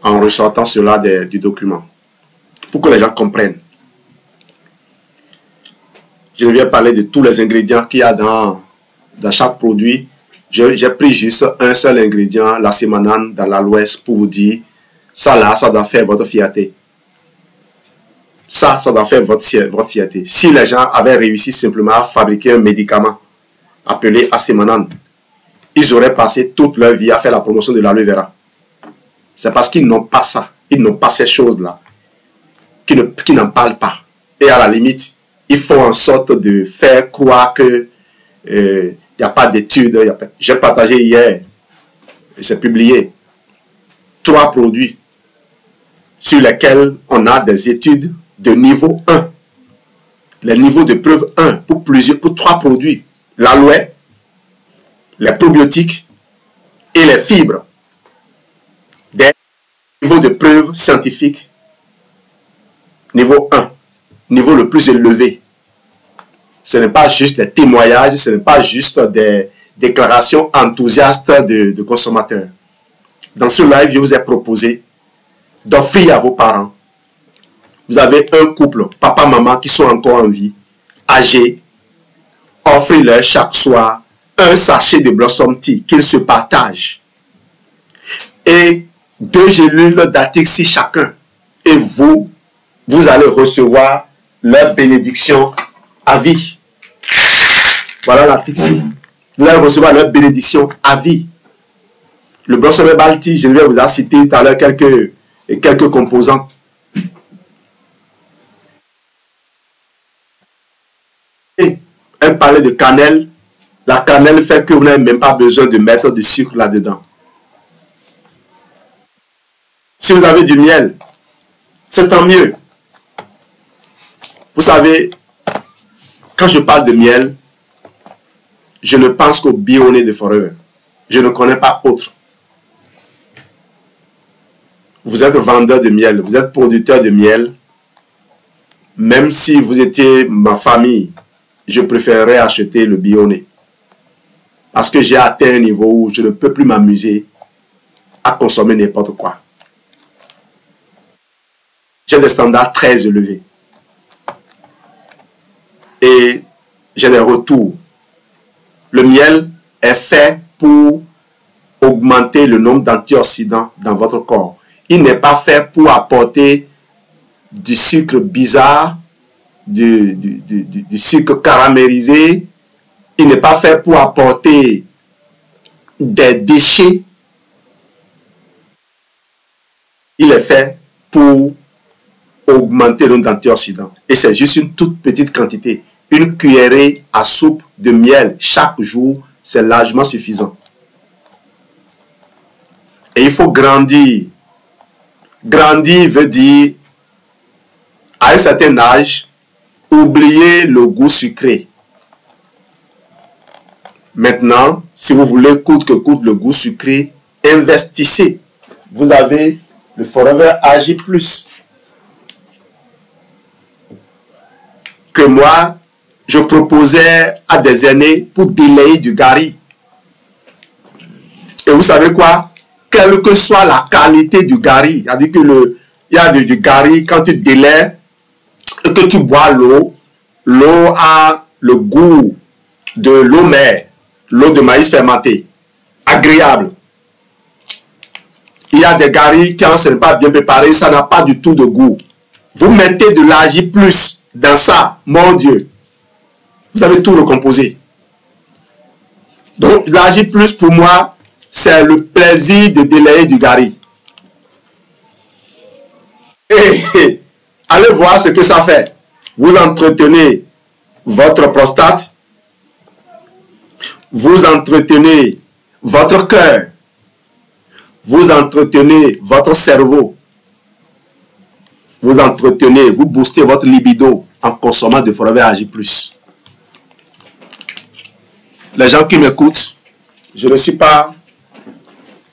En ressortant cela du document. Pour que les gens comprennent. Je ne viens parler de tous les ingrédients qu'il y a dans chaque produit. J'ai pris juste un seul ingrédient, la sémanane, dans l'aloès, pour vous dire, ça là, ça doit faire votre fierté. Ça doit faire votre fierté. Si les gens avaient réussi simplement à fabriquer un médicament appelé Asémanane, ils auraient passé toute leur vie à faire la promotion de l'aloe vera. C'est parce qu'ils n'ont pas ça. Ils n'ont pas ces choses-là. Qui n'en parlent pas. Et à la limite, ils font en sorte de faire croire que il n'y a pas d'études. J'ai partagé hier, et c'est publié, 3 produits sur lesquels on a des études de niveau 1. Les niveaux de preuve 1 pour 3 produits. L'aloe, les probiotiques et les fibres. Des niveaux de preuve scientifique. Niveau 1. Niveau le plus élevé. Ce n'est pas juste des témoignages, ce n'est pas juste des déclarations enthousiastes de consommateurs. dans ce live, je vous ai proposé d'offrir à vos parents. Vous avez un couple, papa, maman, qui sont encore en vie, âgés. Offrez-leur chaque soir un sachet de Blossom Tea qu'ils se partagent. Et 2 gélules d'Atixi chacun. Et vous allez recevoir leur bénédiction à vie. Voilà l'Atixi. Vous allez recevoir leur bénédiction à vie. Le Blossom Herbal Tea, je vais vous a cité tout à l'heure quelques composants. Et un palais de cannelle. La cannelle fait que vous n'avez même pas besoin de mettre de sucre là-dedans. Si vous avez du miel, c'est tant mieux. Vous savez, quand je parle de miel, je ne pense qu'au Bionnet de Forever. Je ne connais pas autre. Vous êtes vendeur de miel, vous êtes producteur de miel. Même si vous étiez ma famille, je préférerais acheter le Bionnet. Parce que j'ai atteint un niveau où je ne peux plus m'amuser à consommer n'importe quoi. J'ai des standards très élevés. Et j'ai des retours. Le miel est fait pour augmenter le nombre d'antioxydants dans votre corps. Il n'est pas fait pour apporter du sucre bizarre, du sucre caramélisé. Il n'est pas fait pour apporter des déchets. Il est fait pour augmenter le nombre d'antioxydants. Et c'est juste une toute petite quantité. Une cuillerée à soupe de miel chaque jour, c'est largement suffisant. Et il faut grandir. Grandir veut dire, à un certain âge, oublier le goût sucré. Maintenant, si vous voulez coûte que coûte le goût sucré, investissez. Vous avez le Forever AG+. Que moi, je proposais à des aînés pour délayer du gari. Et vous savez quoi? Quelle que soit la qualité du gari, c'est-à-dire que il y a du gari, quand tu délayes et que tu bois l'eau, l'eau a le goût de l'eau mère, l'eau de maïs fermenté, agréable. Il y a des garis quand ce n'est pas bien préparé, ça n'a pas du tout de goût. Vous mettez de l'AJ+ dans ça, mon Dieu, vous avez tout recomposé. Donc l'AJ+ pour moi, c'est le plaisir de délayer du gari. Et allez voir ce que ça fait. Vous entretenez votre prostate, vous entretenez votre cœur, vous entretenez votre cerveau, vous entretenez, vous boostez votre libido en consommant de Forever AG+. Les gens qui m'écoutent, je ne suis pas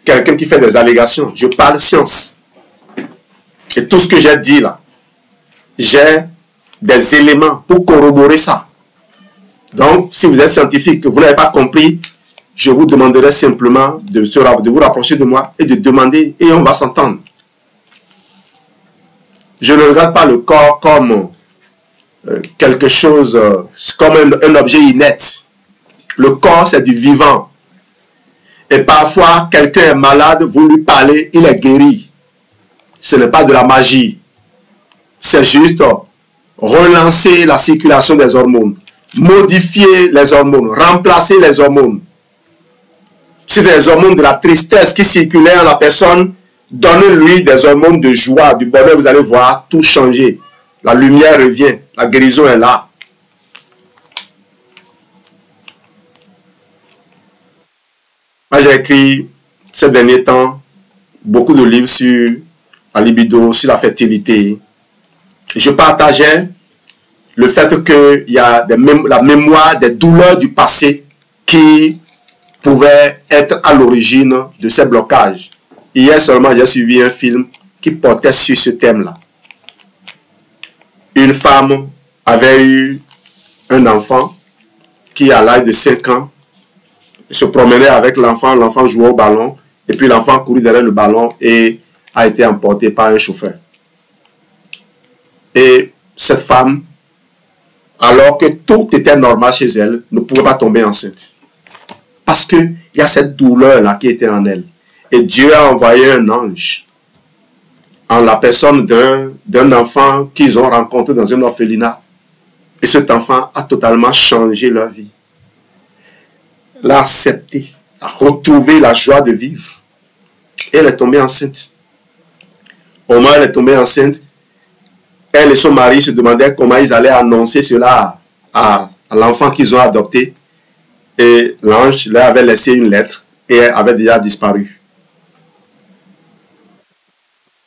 quelqu'un qui fait des allégations, je parle science. Et tout ce que j'ai dit là, j'ai des éléments pour corroborer ça. Donc, si vous êtes scientifique, que vous n'avez pas compris, je vous demanderai simplement de vous rapprocher de moi et de demander, et on va s'entendre. Je ne regarde pas le corps comme quelque chose, comme un objet inerte. Le corps, c'est du vivant. Et parfois, quelqu'un est malade, vous lui parlez, il est guéri. Ce n'est pas de la magie. C'est juste relancer la circulation des hormones, modifier les hormones, remplacer les hormones. Si c'est les hormones de la tristesse qui circulaient en la personne, donnez-lui des hormones de joie, du bonheur, vous allez voir tout changer. La lumière revient, la guérison est là. Moi, j'ai écrit ces derniers temps beaucoup de livres sur la libido, sur la fertilité. Je partageais le fait qu'il y a la mémoire des douleurs du passé qui pouvaient être à l'origine de ces blocages. Hier seulement, j'ai suivi un film qui portait sur ce thème-là. Une femme avait eu un enfant qui, à l'âge de 5 ans, se promenait avec l'enfant, l'enfant jouait au ballon Et puis l'enfant courut derrière le ballon et a été emporté par un chauffeur. Et cette femme, alors que tout était normal chez elle, ne pouvait pas tomber enceinte. Parce qu'il y a cette douleur-là qui était en elle. Et Dieu a envoyé un ange en la personne d'un enfant qu'ils ont rencontré dans un orphelinat. Et cet enfant a totalement changé leur vie. L'a accepté, a retrouvé la joie de vivre. Et elle est tombée enceinte. Au moment où elle est tombée enceinte, elle et son mari se demandaient comment ils allaient annoncer cela à l'enfant qu'ils ont adopté. Et l'ange leur avait laissé une lettre et elle avait déjà disparu.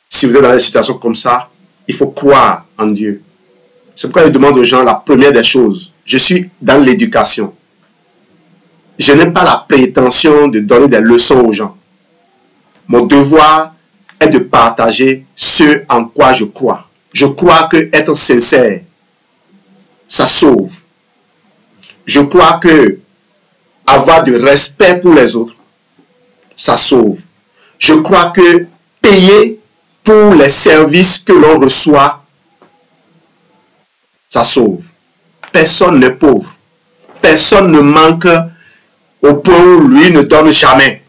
Si vous êtes dans une situation comme ça, il faut croire en Dieu. C'est pourquoi je demande aux gens la première des choses. Je suis dans l'éducation. Je n'ai pas la prétention de donner des leçons aux gens. Mon devoir est de partager ce en quoi je crois. Je crois que être sincère, ça sauve. Je crois que avoir du respect pour les autres, ça sauve. Je crois que payer pour les services que l'on reçoit, ça sauve. Personne n'est pauvre. Personne ne manque au point où lui ne donne jamais.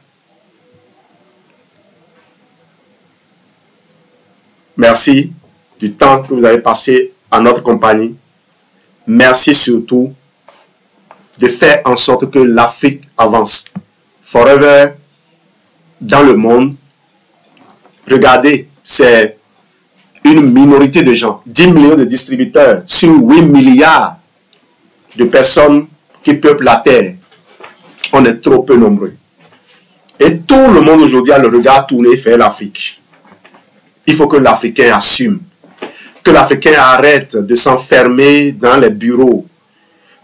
Merci du temps que vous avez passé à notre compagnie. Merci surtout de faire en sorte que l'Afrique avance. Forever, dans le monde, regardez, c'est une minorité de gens, 10 millions de distributeurs sur 8 milliards de personnes qui peuplent la terre. On est trop peu nombreux. Et tout le monde aujourd'hui a le regard tourné vers l'Afrique. Il faut que l'Africain assume. Que l'Africain arrête de s'enfermer dans les bureaux.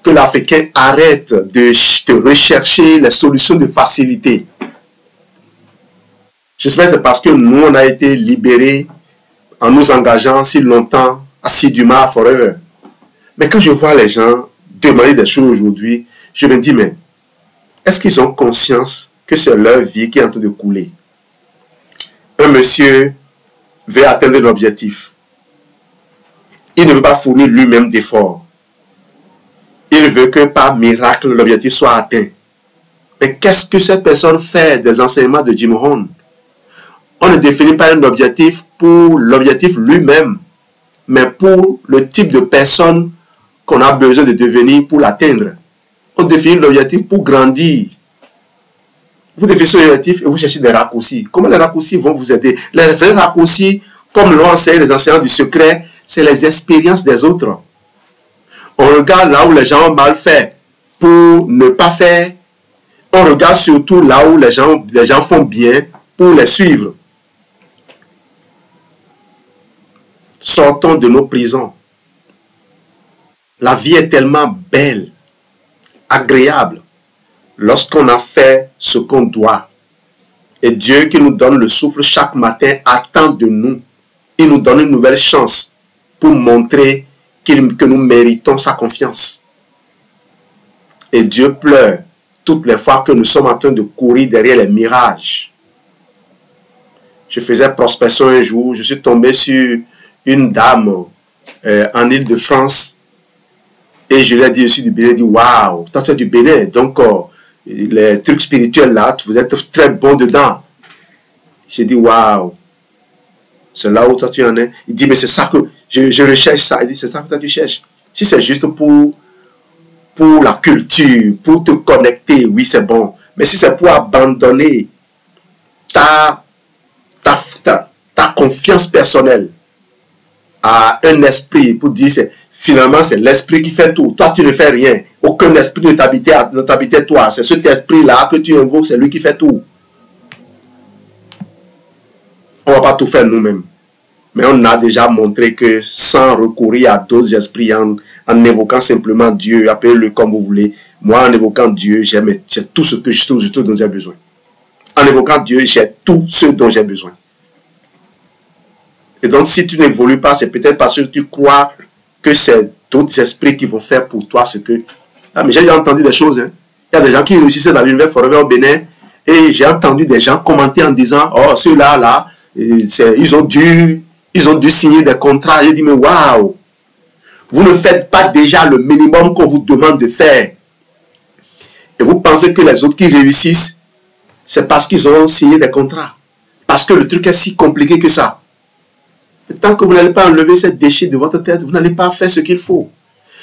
Que l'Africain arrête de rechercher les solutions de facilité. J'espère que c'est parce que nous, on a été libérés en nous engageant si longtemps, assidûment à Forever. Mais quand je vois les gens demander des choses aujourd'hui, je me dis, mais est-ce qu'ils ont conscience que c'est leur vie qui est en train de couler? Un monsieur veut atteindre l'objectif. Il ne veut pas fournir lui-même d'efforts. Il veut que par miracle, l'objectif soit atteint. Mais qu'est-ce que cette personne fait des enseignements de Jim Rohn? On ne définit pas un objectif pour l'objectif lui-même, mais pour le type de personne qu'on a besoin de devenir pour l'atteindre. On définit l'objectif pour grandir. Vous définissez l'objectif et vous cherchez des raccourcis. Comment les raccourcis vont vous aider? Les vrais raccourcis, comme l'ont enseigné les enseignants du secret, c'est les expériences des autres. On regarde là où les gens ont mal fait pour ne pas faire. On regarde surtout là où les gens font bien pour les suivre. Sortons de nos prisons. La vie est tellement belle, agréable, lorsqu'on a fait ce qu'on doit. Et Dieu qui nous donne le souffle chaque matin attend de nous. Il nous donne une nouvelle chance pour montrer que nous méritons sa confiance. Et Dieu pleure toutes les fois que nous sommes en train de courir derrière les mirages. Je faisais prospection un jour, je suis tombé sur une dame en Île-de-France et je lui ai dit, je suis du Bénin, elle dit, waouh, toi tu es du Bénin, donc les trucs spirituels là, vous êtes très bon dedans. J'ai dit, waouh, c'est là où toi tu en es. Il dit, mais c'est ça que je recherche ça. Il dit, c'est ça que toi tu cherches. Si c'est juste pour la culture, pour te connecter, oui c'est bon. Mais si c'est pour abandonner ta confiance personnelle à un esprit, pour dire finalement c'est l'esprit qui fait tout, toi tu ne fais rien, aucun esprit ne t'habitait toi, c'est cet esprit là que tu invoques, c'est lui qui fait tout. On ne va pas tout faire nous-mêmes, mais on a déjà montré que sans recourir à d'autres esprits, en évoquant simplement Dieu, appelez-le comme vous voulez, moi en évoquant Dieu, j'ai tout ce dont j'ai besoin. En évoquant Dieu, j'ai tout ce dont j'ai besoin. Et donc, si tu n'évolues pas, c'est peut-être parce que tu crois que c'est d'autres esprits qui vont faire pour toi ce que... Ah, mais j'ai déjà entendu des choses. Hein. Il y a des gens qui réussissaient dans l'univers Forever au Bénin Et j'ai entendu des gens commenter en disant, oh, ceux-là, là, ils ont dû signer des contrats. J'ai dit, mais waouh, vous ne faites pas déjà le minimum qu'on vous demande de faire. Et vous pensez que les autres qui réussissent, c'est parce qu'ils ont signé des contrats. Parce que le truc est si compliqué que ça. Et tant que vous n'allez pas enlever ces déchets de votre tête, vous n'allez pas faire ce qu'il faut.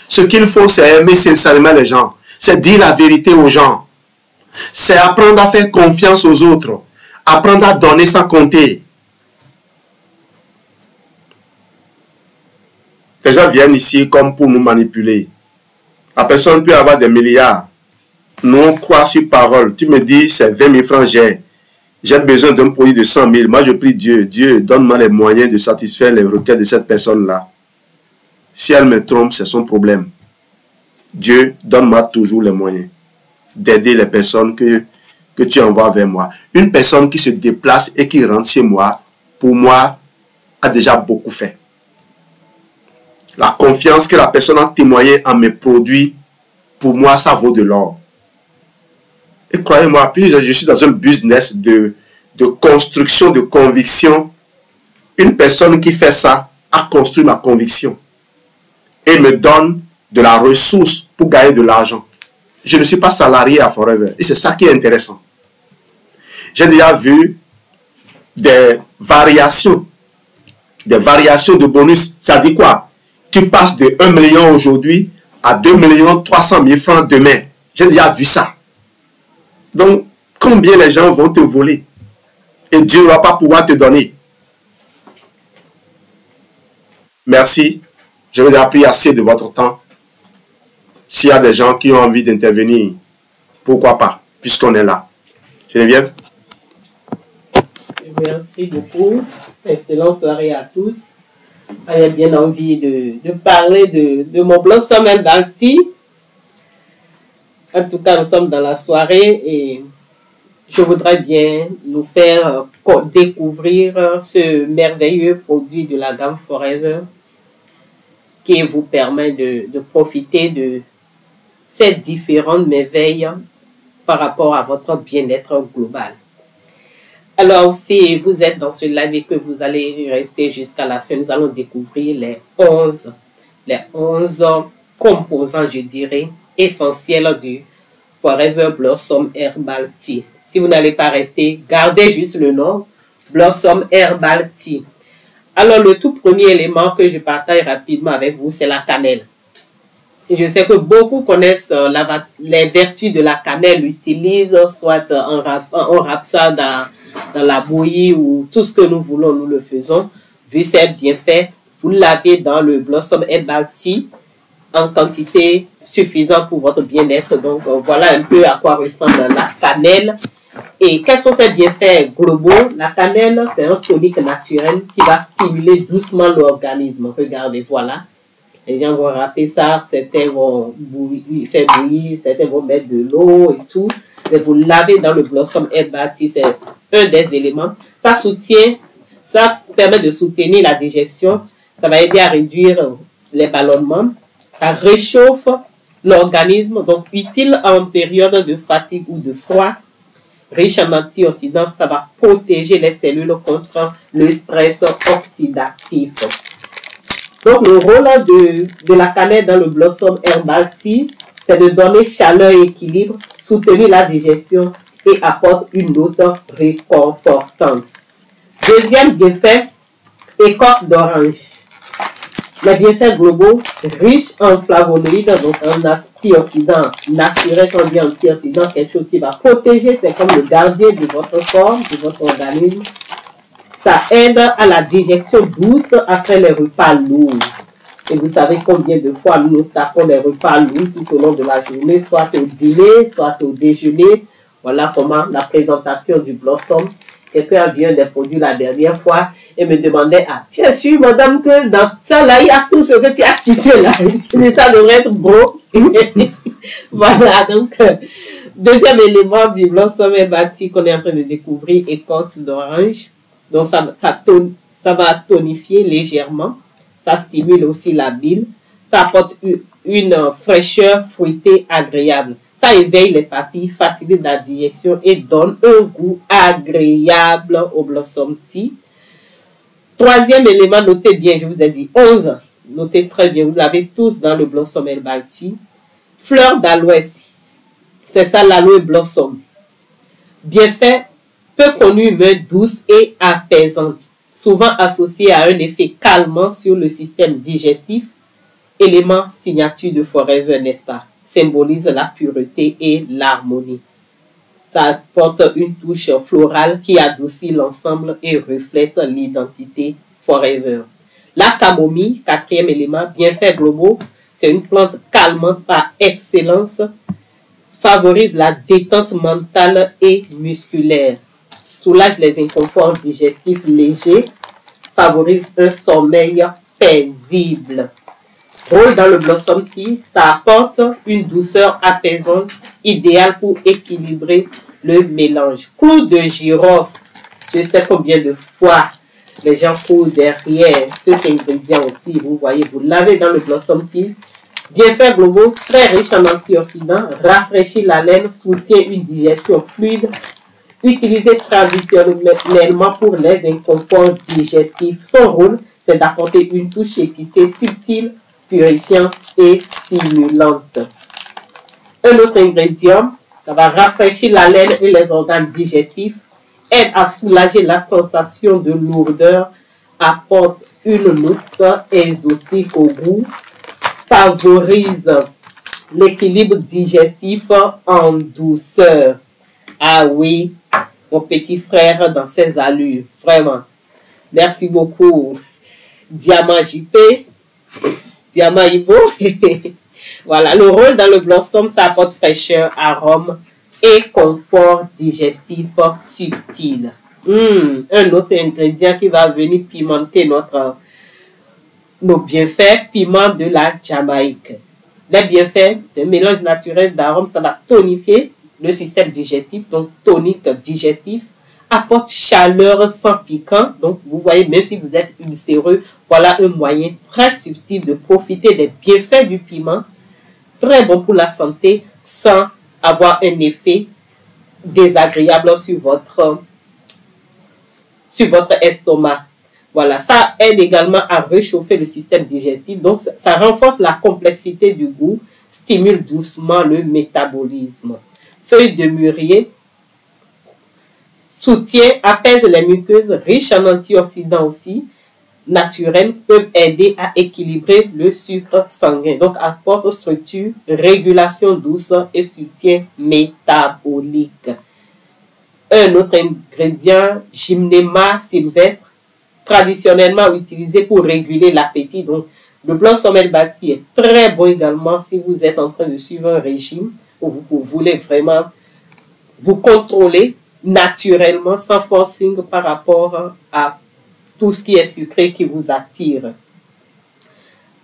Ce qu'il faut, c'est aimer sincèrement les gens. C'est dire la vérité aux gens. C'est apprendre à faire confiance aux autres. Apprendre à donner sans compter. Les gens viennent ici comme pour nous manipuler. La personne peut avoir des milliards. Nous, on croit sur parole. Tu me dis, c'est 20 000 francs, j'ai besoin d'un produit de 100 000. Moi, je prie Dieu. Dieu, donne-moi les moyens de satisfaire les requêtes de cette personne-là. Si elle me trompe, c'est son problème. Dieu, donne-moi toujours les moyens d'aider les personnes que tu envoies vers moi. Une personne qui se déplace et qui rentre chez moi, pour moi, a déjà beaucoup fait. La confiance que la personne a témoignée en mes produits, pour moi, ça vaut de l'or. Et croyez-moi, puis je suis dans un business de construction de conviction. Une personne qui fait ça a construit ma conviction et me donne de la ressource pour gagner de l'argent. Je ne suis pas salarié à Forever. Et c'est ça qui est intéressant. J'ai déjà vu des variations de bonus. Ça dit quoi? Tu passes de 1 million aujourd'hui à 2 300 000 francs demain. J'ai déjà vu ça. Donc, combien les gens vont te voler? Et Dieu ne va pas pouvoir te donner. Merci. Je vous ai pris assez de votre temps. S'il y a des gens qui ont envie d'intervenir, pourquoi pas, puisqu'on est là. Geneviève? Merci beaucoup. Excellente soirée à tous. J'ai bien envie de parler de mon Blossom Herbal Tea. En tout cas, nous sommes dans la soirée et je voudrais bien nous faire découvrir ce merveilleux produit de la gamme Forever qui vous permet de profiter de ces différentes merveilles par rapport à votre bien-être global. Alors, si vous êtes dans ce live et que vous allez rester jusqu'à la fin, nous allons découvrir les 11 composants, je dirais, essentiels du Forever Blossom Herbal Tea. Si vous n'allez pas rester, gardez juste le nom, Blossom Herbal Tea. Alors, le tout premier élément que je partage rapidement avec vous, c'est la cannelle. Et je sais que beaucoup connaissent les vertus de la cannelle, l'utilisent, soit on râpe ça dans la bouillie ou tout ce que nous voulons, nous le faisons. Vu ses bienfaits, vous l'avez dans le Blossom Herbal Tea en quantité suffisante pour votre bien-être. Donc, voilà un peu à quoi ressemble la cannelle. Et quels sont ses bienfaits globaux? La cannelle, c'est un tonique naturel qui va stimuler doucement l'organisme. Regardez, voilà. Les gens vont râper ça, certains vont faire bouillir, certains vont mettre de l'eau et tout. Mais vous lavez dans le Blossom Herbal Tea, c'est un des éléments. Ça permet de soutenir la digestion. Ça va aider à réduire les ballonnements. Ça réchauffe l'organisme, donc utile en période de fatigue ou de froid. Riche en antioxydants, ça va protéger les cellules contre le stress oxydatif. Donc, le rôle de la cannelle dans le Blossom Herbal Tea, c'est de donner chaleur et équilibre, soutenir la digestion et apporte une note réconfortante. Deuxième bienfait, écorce d'orange. Les bienfaits globaux, riches en flavonoïdes, donc un antioxydant naturel, quand on dit antioxydant, quelque chose qui va protéger, c'est comme le gardien de votre corps, de votre organisme. Ça aide à la digestion douce après les repas lourds. Et vous savez combien de fois nous tapons les repas lourds tout au long de la journée, soit au dîner, soit au déjeuner. Voilà comment la présentation du Blossom. Quelqu'un a vu un des produits la dernière fois et me demandait, ah, tu es sûre, madame, que dans ça, là, il y a tout ce que tu as cité là. Et ça devrait être beau. Voilà, donc, deuxième élément du Blossom Herbal Tea qu'on est en train de découvrir, écorce d'orange. Donc, ça va tonifier légèrement. Ça stimule aussi la bile. Ça apporte une fraîcheur fruitée agréable. Ça éveille les papilles, facilite la digestion et donne un goût agréable au Blossom Tea. Troisième élément, notez bien, je vous ai dit 11. Notez très bien, vous l'avez tous dans le Blossom Herbal Tea. Fleur d'aloès, c'est ça l'aloe blossom. Bienfait, peu connu, mais douce et apaisante. Souvent associée à un effet calmant sur le système digestif. Élément signature de Forever, n'est-ce pas? Symbolise la pureté et l'harmonie. Ça apporte une touche florale qui adoucit l'ensemble et reflète l'identité Forever. La camomille, quatrième élément, bienfaits globaux, c'est une plante calmante par excellence, favorise la détente mentale et musculaire, soulage les inconforts digestifs légers, favorise un sommeil paisible. Rôle dans le Blossom Tea, ça apporte une douceur apaisante, idéale pour équilibrer le mélange. Clou de girofle, je sais combien de fois les gens courent derrière cet ingrédient aussi. Vous voyez, vous l'avez dans le Blossom Tea. Bienfaits globaux, très riche en antioxydants, rafraîchit la laine, soutient une digestion fluide, utilisé traditionnellement pour les inconforts digestifs. Son rôle, c'est d'apporter une touche épicée, subtile, purifiante et stimulante. Un autre ingrédient, ça va rafraîchir la laine et les organes digestifs, aide à soulager la sensation de lourdeur, apporte une note exotique au goût, favorise l'équilibre digestif en douceur. Ah oui, mon petit frère dans ses allures, vraiment. Merci beaucoup, Diamant JP, Diamant Ivo. Voilà, le rôle dans le Blossom, ça apporte fraîcheur, arôme et confort digestif subtil. Un autre ingrédient qui va venir pimenter nos bienfaits, piment de la Jamaïque. Les bienfaits, c'est un mélange naturel d'arômes, ça va tonifier le système digestif, donc tonique digestif, apporte chaleur sans piquant. Donc, vous voyez, même si vous êtes ulcéreux, voilà un moyen très subtil de profiter des bienfaits du piment, très bon pour la santé, sans avoir un effet désagréable sur votre estomac. Voilà, ça aide également à réchauffer le système digestif. Donc, ça renforce la complexité du goût, stimule doucement le métabolisme. Feuille de mûrier soutient, apaise les muqueuses, riches en antioxydants aussi, naturels, peuvent aider à équilibrer le sucre sanguin. Donc, apporte structure, régulation douce et soutien métabolique. Un autre ingrédient, Gymnema sylvestre, traditionnellement utilisé pour réguler l'appétit. Donc, le Blossom Herbal Tea est très bon également si vous êtes en train de suivre un régime ou vous voulez vraiment vous contrôler naturellement, sans forcing par rapport à tout ce qui est sucré qui vous attire.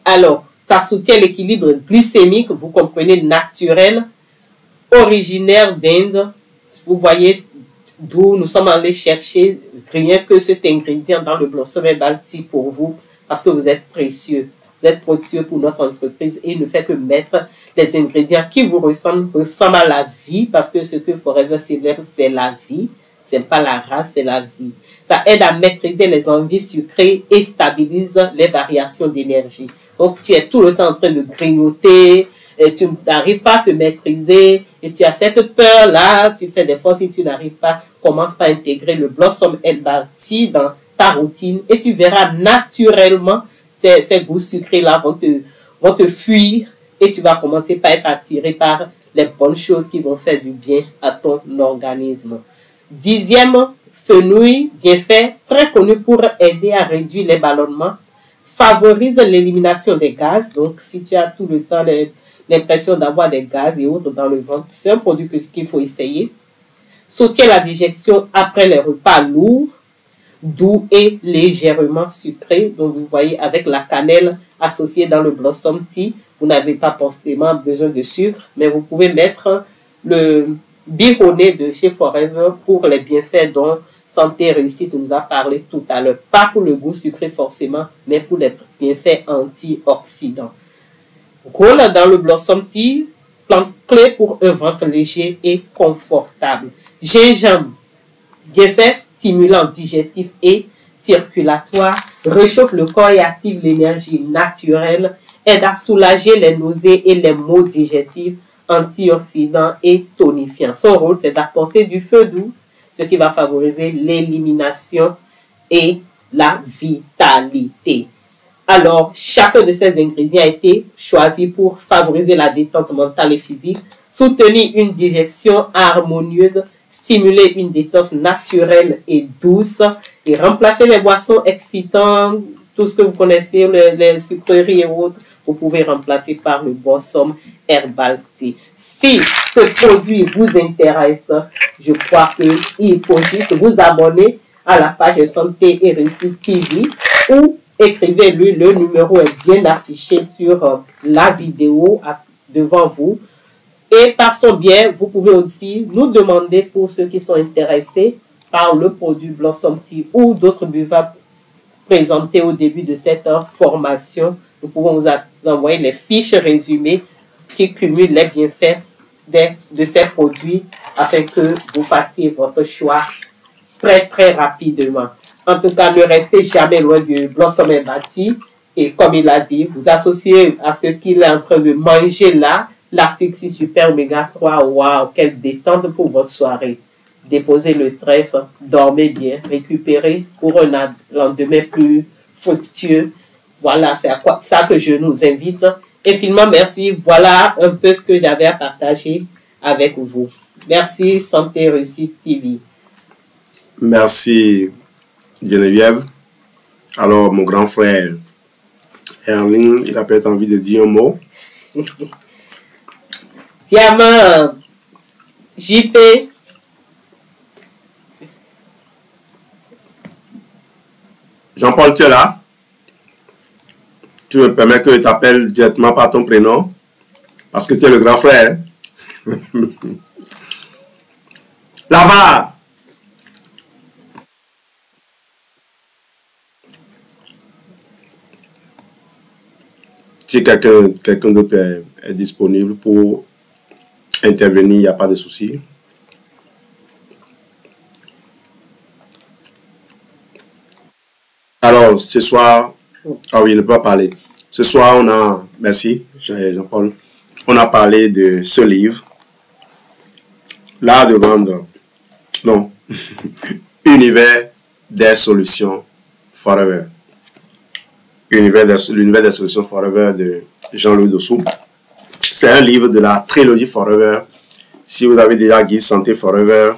Alors, ça soutient l'équilibre glycémique, vous comprenez, naturel, originaire d'Inde. Vous voyez d'où nous sommes allés chercher rien que cet ingrédient dans le Blossom Herbal Tea pour vous, parce que vous êtes précieux. Vous êtes précieux pour notre entreprise et il ne fait que mettre les ingrédients qui vous ressemblent à la vie, parce que ce que Forever célèbre, c'est la vie. C'est pas la race, c'est la vie. Ça aide à maîtriser les envies sucrées et stabilise les variations d'énergie. Donc, tu es tout le temps en train de grignoter, et tu n'arrives pas à te maîtriser, et tu as cette peur-là, tu fais des fois, si tu n'arrives pas, commence par intégrer le Blossom Herbal Tea dans ta routine, et tu verras naturellement ces goûts sucrés-là vont te fuir, et tu vas commencer par être attiré par les bonnes choses qui vont faire du bien à ton organisme. 10e, fenouil, bienfait, très connu pour aider à réduire les ballonnements, favorise l'élimination des gaz. Donc, si tu as tout le temps l'impression d'avoir des gaz et autres dans le ventre, c'est un produit qu'il faut essayer. Soutient la digestion après les repas lourds, doux et légèrement sucrés. Donc, vous voyez, avec la cannelle associée dans le Blossom Tea, vous n'avez pas forcément besoin de sucre, mais vous pouvez mettre le bironné de chez Forever pour les bienfaits dont Santé Réussite nous a parlé tout à l'heure. Pas pour le goût sucré forcément, mais pour les bienfaits antioxydants. Rôle dans le Blossom Tea, plante clé pour un ventre léger et confortable. Gingembre, bienfait stimulant digestif et circulatoire, réchauffe le corps et active l'énergie naturelle, aide à soulager les nausées et les maux digestifs, antioxydant et tonifiant. Son rôle, c'est d'apporter du feu doux, ce qui va favoriser l'élimination et la vitalité. Alors, chacun de ces ingrédients a été choisi pour favoriser la détente mentale et physique, soutenir une digestion harmonieuse, stimuler une détente naturelle et douce et remplacer les boissons excitantes, tout ce que vous connaissez, les sucreries et autres, vous pouvez remplacer par le Blossom Herbal Tea. Si ce produit vous intéresse, je crois qu'il faut juste vous abonner à la page Santé et Réussite TV ou écrivez-lui, le numéro est bien affiché sur la vidéo devant vous. Et par son biais, vous pouvez aussi nous demander, pour ceux qui sont intéressés par le produit Blossom Tea ou d'autres buvables présentés au début de cette formation, nous pouvons vous envoyer les fiches résumées qui cumulent les bienfaits de ces produits afin que vous fassiez votre choix très rapidement. En tout cas, ne restez jamais loin du Blossom Herbal Tea. Et comme il a dit, vous associez à ce qu'il est en train de manger là, l'article 6 Super Oméga 3. Waouh, quelle détente pour votre soirée. Déposez le stress, dormez bien, récupérez pour un lendemain plus fructueux. Voilà, c'est à ça que je nous invite. Infiniment merci. Voilà un peu ce que j'avais à partager avec vous. Merci, Santé Réussite TV. Merci, Geneviève. Alors, mon grand frère Erling, il a peut-être envie de dire un mot. Diamant, JP. Jean-Paul, tu es là? Tu me permets que je t'appelle directement par ton prénom? Parce que tu es le grand frère. Là-bas! Si quelqu'un d'autre est disponible pour intervenir, il n'y a pas de souci. Alors, ce soir, ah oui, il ne peut pas parler. Ce soir, on a, merci Jean-Paul, on a parlé de ce livre, L'art de vendre, non, Univers des solutions forever. L'univers des solutions forever de Jean-Louis Dossou. C'est un livre de la trilogie Forever. Si vous avez déjà Guide Santé Forever,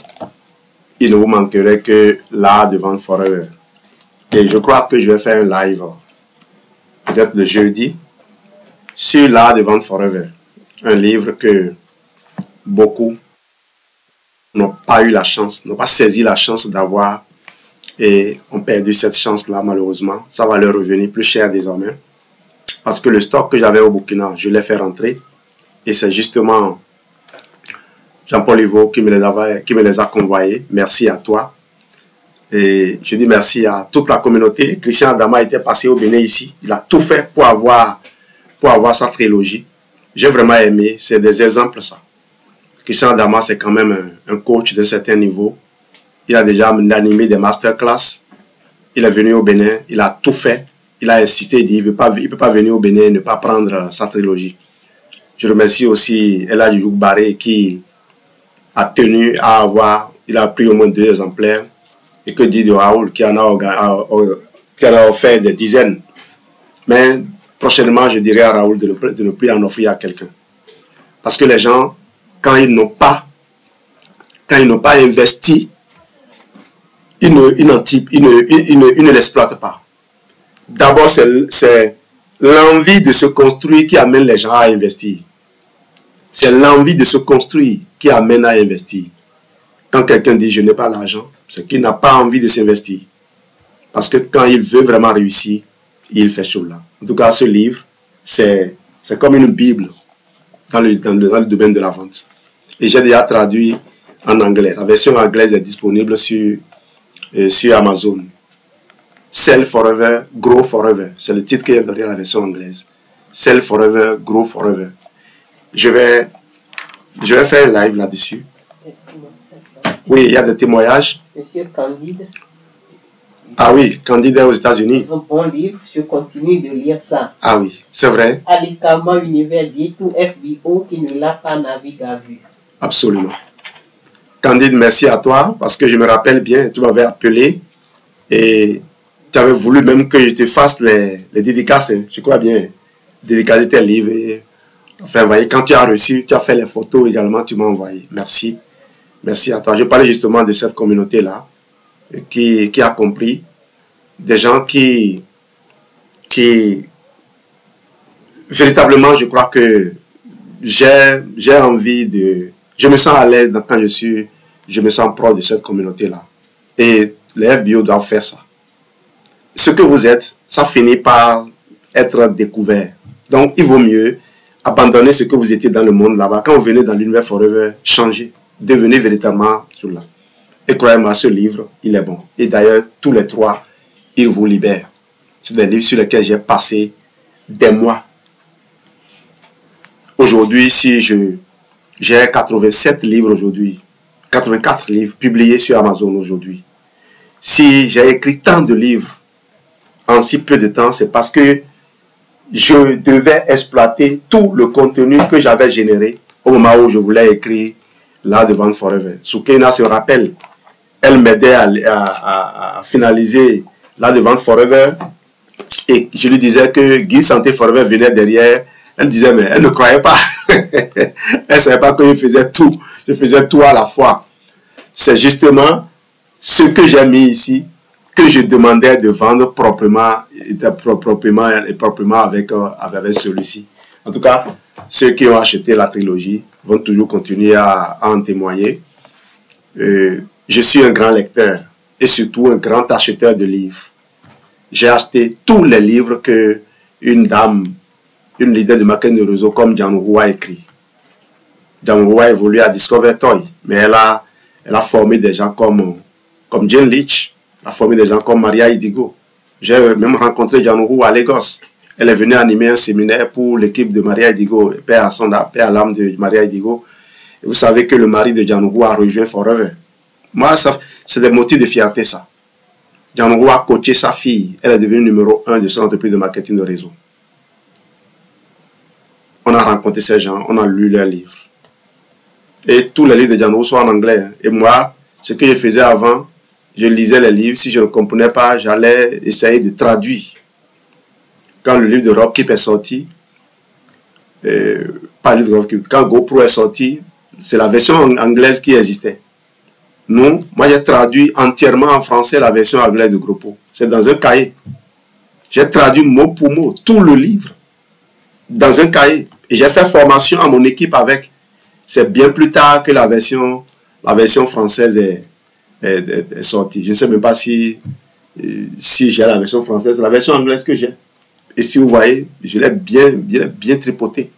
il ne vous manquerait que l'art de vendre Forever. Et je crois que je vais faire un live, peut-être le jeudi, sur l'art de vendre Forever. Un livre que beaucoup n'ont pas eu la chance, n'ont pas saisi la chance d'avoir et ont perdu cette chance-là malheureusement. Ça va leur revenir plus cher désormais. Parce que le stock que j'avais au Burkina, je l'ai fait rentrer. Et c'est justement Jean-Paul Livo qui me les a convoyés. Merci à toi. Et je dis merci à toute la communauté. Christian Adama était passé au Bénin ici. Il a tout fait pour avoir sa trilogie. J'ai vraiment aimé. C'est des exemples ça. Christian Adama, c'est quand même un coach d'un certain niveau. Il a déjà animé des masterclass. Il est venu au Bénin. Il a tout fait. Il a insisté. Il dit il ne peut pas venir au Bénin et ne pas prendre sa trilogie. Je remercie aussi Ella Djouk Baré qui a tenu à avoir. Il a pris au moins 2 exemplaires. Et que dit de Raoul qui en a offert des dizaines. Mais prochainement, je dirais à Raoul de ne plus en offrir à quelqu'un. Parce que les gens, quand ils n'ont pas investi, ils ne l'exploitent pas. D'abord, c'est l'envie de se construire qui amène les gens à investir. C'est l'envie de se construire qui amène à investir. Quand quelqu'un dit « je n'ai pas l'argent », c'est qu'il n'a pas envie de s'investir. Parce que quand il veut vraiment réussir, il fait chaud là. En tout cas, ce livre, c'est comme une Bible dans le domaine de la vente. Et j'ai déjà traduit en anglais. La version anglaise est disponible sur Amazon. Sell Forever, Grow Forever. C'est le titre qui est donné à la version anglaise. Sell Forever, Grow Forever. Je vais Je vais faire un live là-dessus. Oui, il y a des témoignages. Monsieur Candide. Ah oui, Candide est aux États-Unis. Un bon livre, je continue de lire ça. Ah oui, c'est vrai. Alikama Univers dit tout FBO qui ne l'a pas navigué à vue. Absolument. Candide, merci à toi parce que je me rappelle bien, tu m'avais appelé et tu avais voulu même que je te fasse les dédicaces, hein, je crois bien, dédicacer tes livres. Et, enfin, voyez, quand tu as reçu, tu as fait les photos également, tu m'as envoyé. Merci. Merci à toi. Je parlais justement de cette communauté-là qui a compris, des gens qui véritablement, je crois que j'ai envie de... Je me sens à l'aise quand je me sens proche de cette communauté-là. Et les FBO doivent faire ça. Ce que vous êtes, ça finit par être découvert. Donc, il vaut mieux abandonner ce que vous étiez dans le monde là-bas. Quand vous venez dans l'univers Forever, changez. Devenez véritablement sur là. Et croyez-moi, ce livre, il est bon. Et d'ailleurs, tous les trois, il vous libère. C'est des livres sur lesquels j'ai passé des mois. Aujourd'hui, si j'ai 87 livres aujourd'hui, 84 livres publiés sur Amazon aujourd'hui. Si j'ai écrit tant de livres en si peu de temps, c'est parce que je devais exploiter tout le contenu que j'avais généré au moment où je voulais écrire L'Art de Vendre Forever. Soukena se rappelle, elle m'aidait à finaliser L'Art de Vendre Forever et je lui disais que Guy Santé Forever venait derrière. Elle disait, mais elle ne croyait pas. Elle ne savait pas que je faisais tout. Je faisais tout à la fois. C'est justement ce que j'ai mis ici, que je demandais de vendre proprement avec celui-ci. En tout cas, ceux qui ont acheté la trilogie vont toujours continuer à en témoigner. Je suis un grand lecteur et surtout un grand acheteur de livres. J'ai acheté tous les livres que une dame, une leader de marketing de réseau comme Jan Roux a écrit. Jan Roux a évolué à Discover Toy, mais elle a formé des gens comme Jane Leach, elle a formé des gens comme Maria Idigo. J'ai même rencontré Jan Roux à Lagos. Elle est venue animer un séminaire pour l'équipe de Maria Idigo, paix à l'âme de Maria Idigo. Et vous savez que le mari de Jan Roux a rejoint Forever. Moi, c'est des motifs de fierté, ça. Jan Roux a coaché sa fille. Elle est devenue numéro 1 de son entreprise de marketing de réseau. On a rencontré ces gens, on a lu leurs livres. Et tous les livres de Jan Roux sont en anglais. Et moi, ce que je faisais avant, je lisais les livres. Si je ne comprenais pas, j'allais essayer de traduire. Quand le livre de Rob Kip est sorti, pas le livre de Rob Kip, quand GoPro est sorti, c'est la version anglaise qui existait. Non, moi j'ai traduit entièrement en français la version anglaise de GoPro. C'est dans un cahier. J'ai traduit mot pour mot tout le livre dans un cahier. Et j'ai fait formation à mon équipe avec. C'est bien plus tard que la version française est sortie. Je ne sais même pas si j'ai la version française. C'est la version anglaise que j'ai. Et si vous voyez, je l'ai bien tripoté.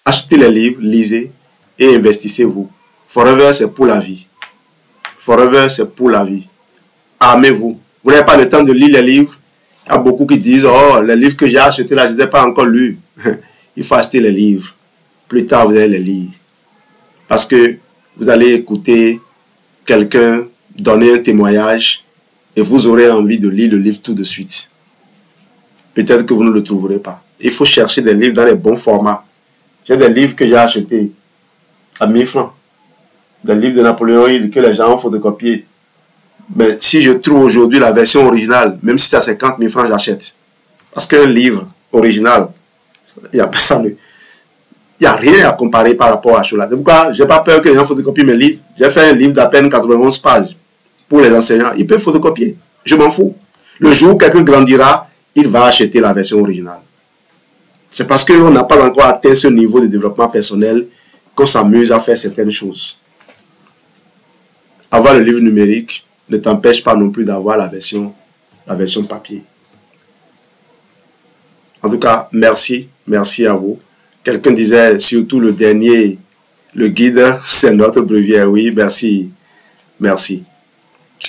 Achetez les livres, lisez et investissez-vous. Forever, c'est pour la vie. Forever, c'est pour la vie. Armez-vous. Vous n'avez pas le temps de lire les livres. Il y a beaucoup qui disent, oh, les livres que j'ai achetés là, je ne les ai pas encore lus. Il faut acheter les livres. Plus tard, vous allez les lire. Parce que vous allez écouter quelqu'un donner un témoignage et vous aurez envie de lire le livre tout de suite. Peut-être que vous ne le trouverez pas. Il faut chercher des livres dans les bons formats. J'ai des livres que j'ai achetés à 1000 francs. Des livres de Napoléon Hill que les gens ont photocopiés. Mais si je trouve aujourd'hui la version originale, même si c'est à 50 000 francs, j'achète. Parce qu'un livre original, il n'y a rien à comparer par rapport à cela. C'est pourquoi je n'ai pas peur que les gens photocopient mes livres. J'ai fait un livre d'à peine 91 pages pour les enseignants. Ils peuvent photocopier. Je m'en fous. Le jour où quelqu'un grandira, il va acheter la version originale. C'est parce qu'on n'a pas encore atteint ce niveau de développement personnel qu'on s'amuse à faire certaines choses. Avoir le livre numérique ne t'empêche pas non plus d'avoir la version papier. En tout cas, merci à vous. Quelqu'un disait surtout le dernier, le guide, c'est notre brevière. Oui, merci,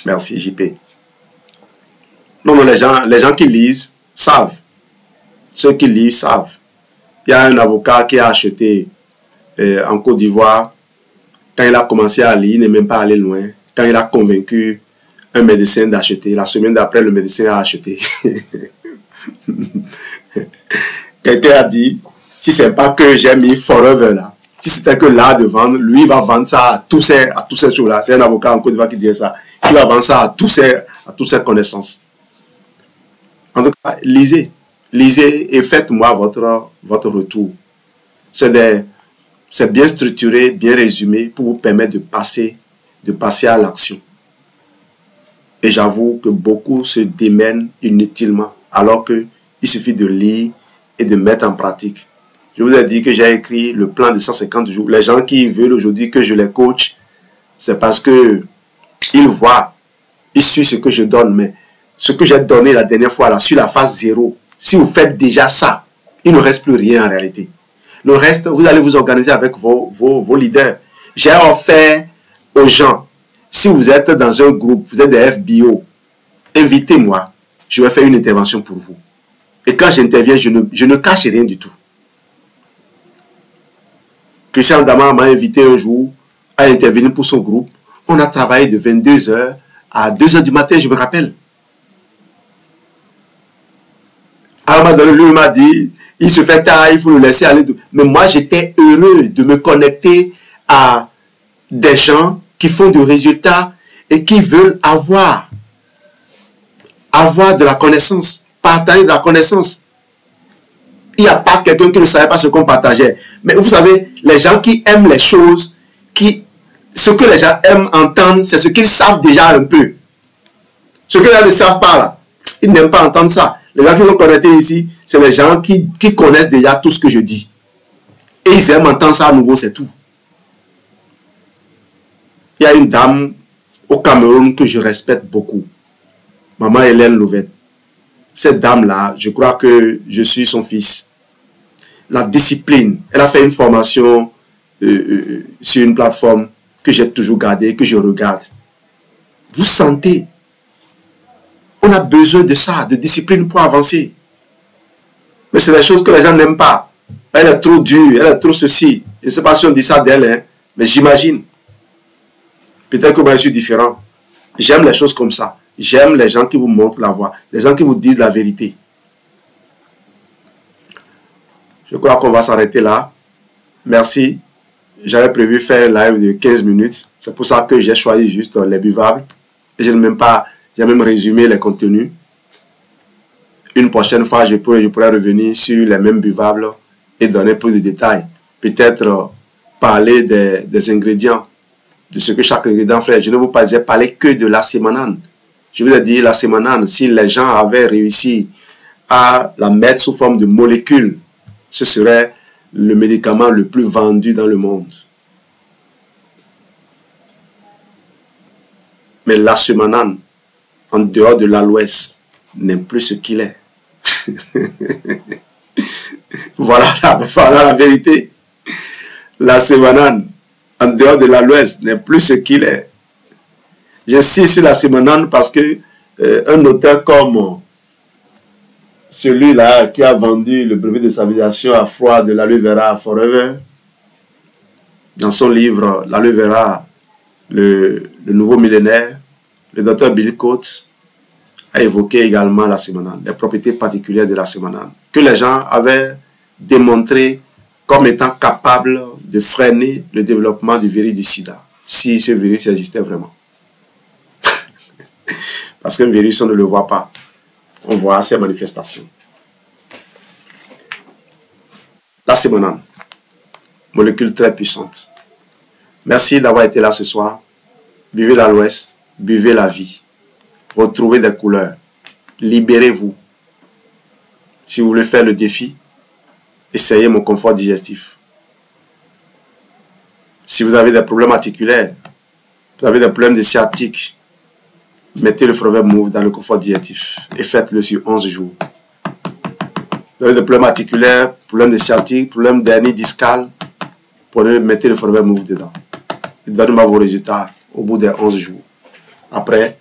JP. Non, les gens qui lisent savent. Ceux qui lisent savent. Il y a un avocat qui a acheté en Côte d'Ivoire. Quand il a commencé à lire, il n'est même pas allé loin. Quand il a convaincu un médecin d'acheter, la semaine d'après, le médecin a acheté. Quelqu'un a dit, si ce n'est pas que j'ai mis Forever là, si c'était que l'art de vendre, lui il va vendre ça à tous ces choses-là. C'est un avocat en Côte d'Ivoire qui dit ça. Il va vendre ça à toutes ses connaissances. En tout cas, lisez et faites-moi votre retour. C'est bien structuré, bien résumé pour vous permettre de passer à l'action. Et j'avoue que beaucoup se démènent inutilement alors qu'il suffit de lire et de mettre en pratique. Je vous ai dit que j'ai écrit le plan de 150 jours. Les gens qui veulent aujourd'hui que je les coach, c'est parce que ils voient, ils suivent ce que je donne. Mais ce que j'ai donné la dernière fois, là, sur la phase 0, si vous faites déjà ça, il ne reste plus rien en réalité. Le reste, vous allez vous organiser avec vos leaders. J'ai offert aux gens, si vous êtes dans un groupe, vous êtes des FBO, invitez-moi, je vais faire une intervention pour vous. Et quand j'interviens, je ne cache rien du tout. Christian Dama m'a invité un jour à intervenir pour son groupe. On a travaillé de 22h à 2h du matin, je me rappelle. Alors, lui m'a dit, il se fait tard, il faut le laisser aller. Mais moi, j'étais heureux de me connecter à des gens qui font des résultats et qui veulent avoir de la connaissance, partager de la connaissance. Il n'y a pas quelqu'un qui ne savait pas ce qu'on partageait. Mais vous savez, les gens qui aiment les choses, ce que les gens aiment entendre, c'est ce qu'ils savent déjà un peu. Ce que les gens ne savent pas là, ils n'aiment pas entendre ça. Les gens qui sont connectés ici, c'est les gens qui connaissent déjà tout ce que je dis. Et ils aiment entendre ça à nouveau, c'est tout. Il y a une dame au Cameroun que je respecte beaucoup. Maman Hélène Louvette. Cette dame-là, je crois que je suis son fils. La discipline, elle a fait une formation sur une plateforme que j'ai toujours gardée, que je regarde. Vous sentez, on a besoin de ça, de discipline pour avancer. Mais c'est des choses que les gens n'aiment pas. Elle est trop dure, elle est trop ceci. Je ne sais pas si on dit ça d'elle, hein, mais j'imagine. Peut-être que moi je suis différent. J'aime les choses comme ça. J'aime les gens qui vous montrent la voie, les gens qui vous disent la vérité. Je crois qu'on va s'arrêter là. Merci. J'avais prévu faire un live de 15 minutes. C'est pour ça que j'ai choisi juste les buvables. Et j'ai même résumé les contenus. Une prochaine fois, je pourrais revenir sur les mêmes buvables et donner plus de détails. Peut-être parler des ingrédients, de ce que chaque ingrédient fait. Je ne vous ai parlé que de la sémanane. Je vous ai dit, la sémanane, si les gens avaient réussi à la mettre sous forme de molécules, ce serait le médicament le plus vendu dans le monde. Mais la sémanane, en dehors de l'aloès, n'est plus ce qu'il est. voilà la vérité. La sémanane, en dehors de l'aloès, n'est plus ce qu'il est. J'insiste sur la sémanane parce que un auteur comme celui-là qui a vendu le brevet de stabilisation à froid de l'aloe vera forever, dans son livre l'aloe vera, le nouveau millénaire, le docteur Bill Coates a évoqué également la sémanane, les propriétés particulières de la sémanane, que les gens avaient démontré comme étant capables de freiner le développement du virus du sida, si ce virus existait vraiment. Parce qu'un virus, on ne le voit pas. On voit ses manifestations. La sémanane, molécule très puissante. Merci d'avoir été là ce soir. Vivez l'aloès, buvez la vie. Retrouvez des couleurs. Libérez-vous. Si vous voulez faire le défi, essayez mon confort digestif. Si vous avez des problèmes articulaires, vous avez des problèmes de sciatique, mettez le Forever Move dans le confort digestif et faites-le sur 11 jours. Vous avez des problèmes articulaires, problèmes de sciatique, problèmes d'hernie discale, mettez le Forever Move dedans. Et donnez-moi vos résultats au bout des 11 jours. Après,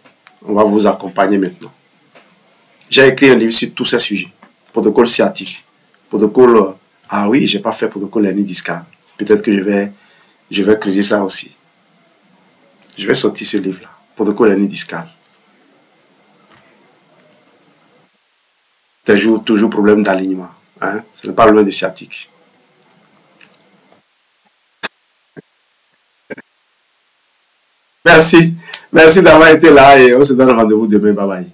on va vous accompagner maintenant. J'ai écrit un livre sur tous ces sujets. Protocole sciatique, protocole Ah oui, j'ai pas fait protocole hernie discale. Peut-être que je vais creuser ça aussi. Je vais sortir ce livre-là. Protocole hernie discale. Toujours problème d'alignement. Hein? Ce n'est pas loin de sciatique. Merci. Merci d'avoir été là et on se donne rendez-vous demain. Bye bye.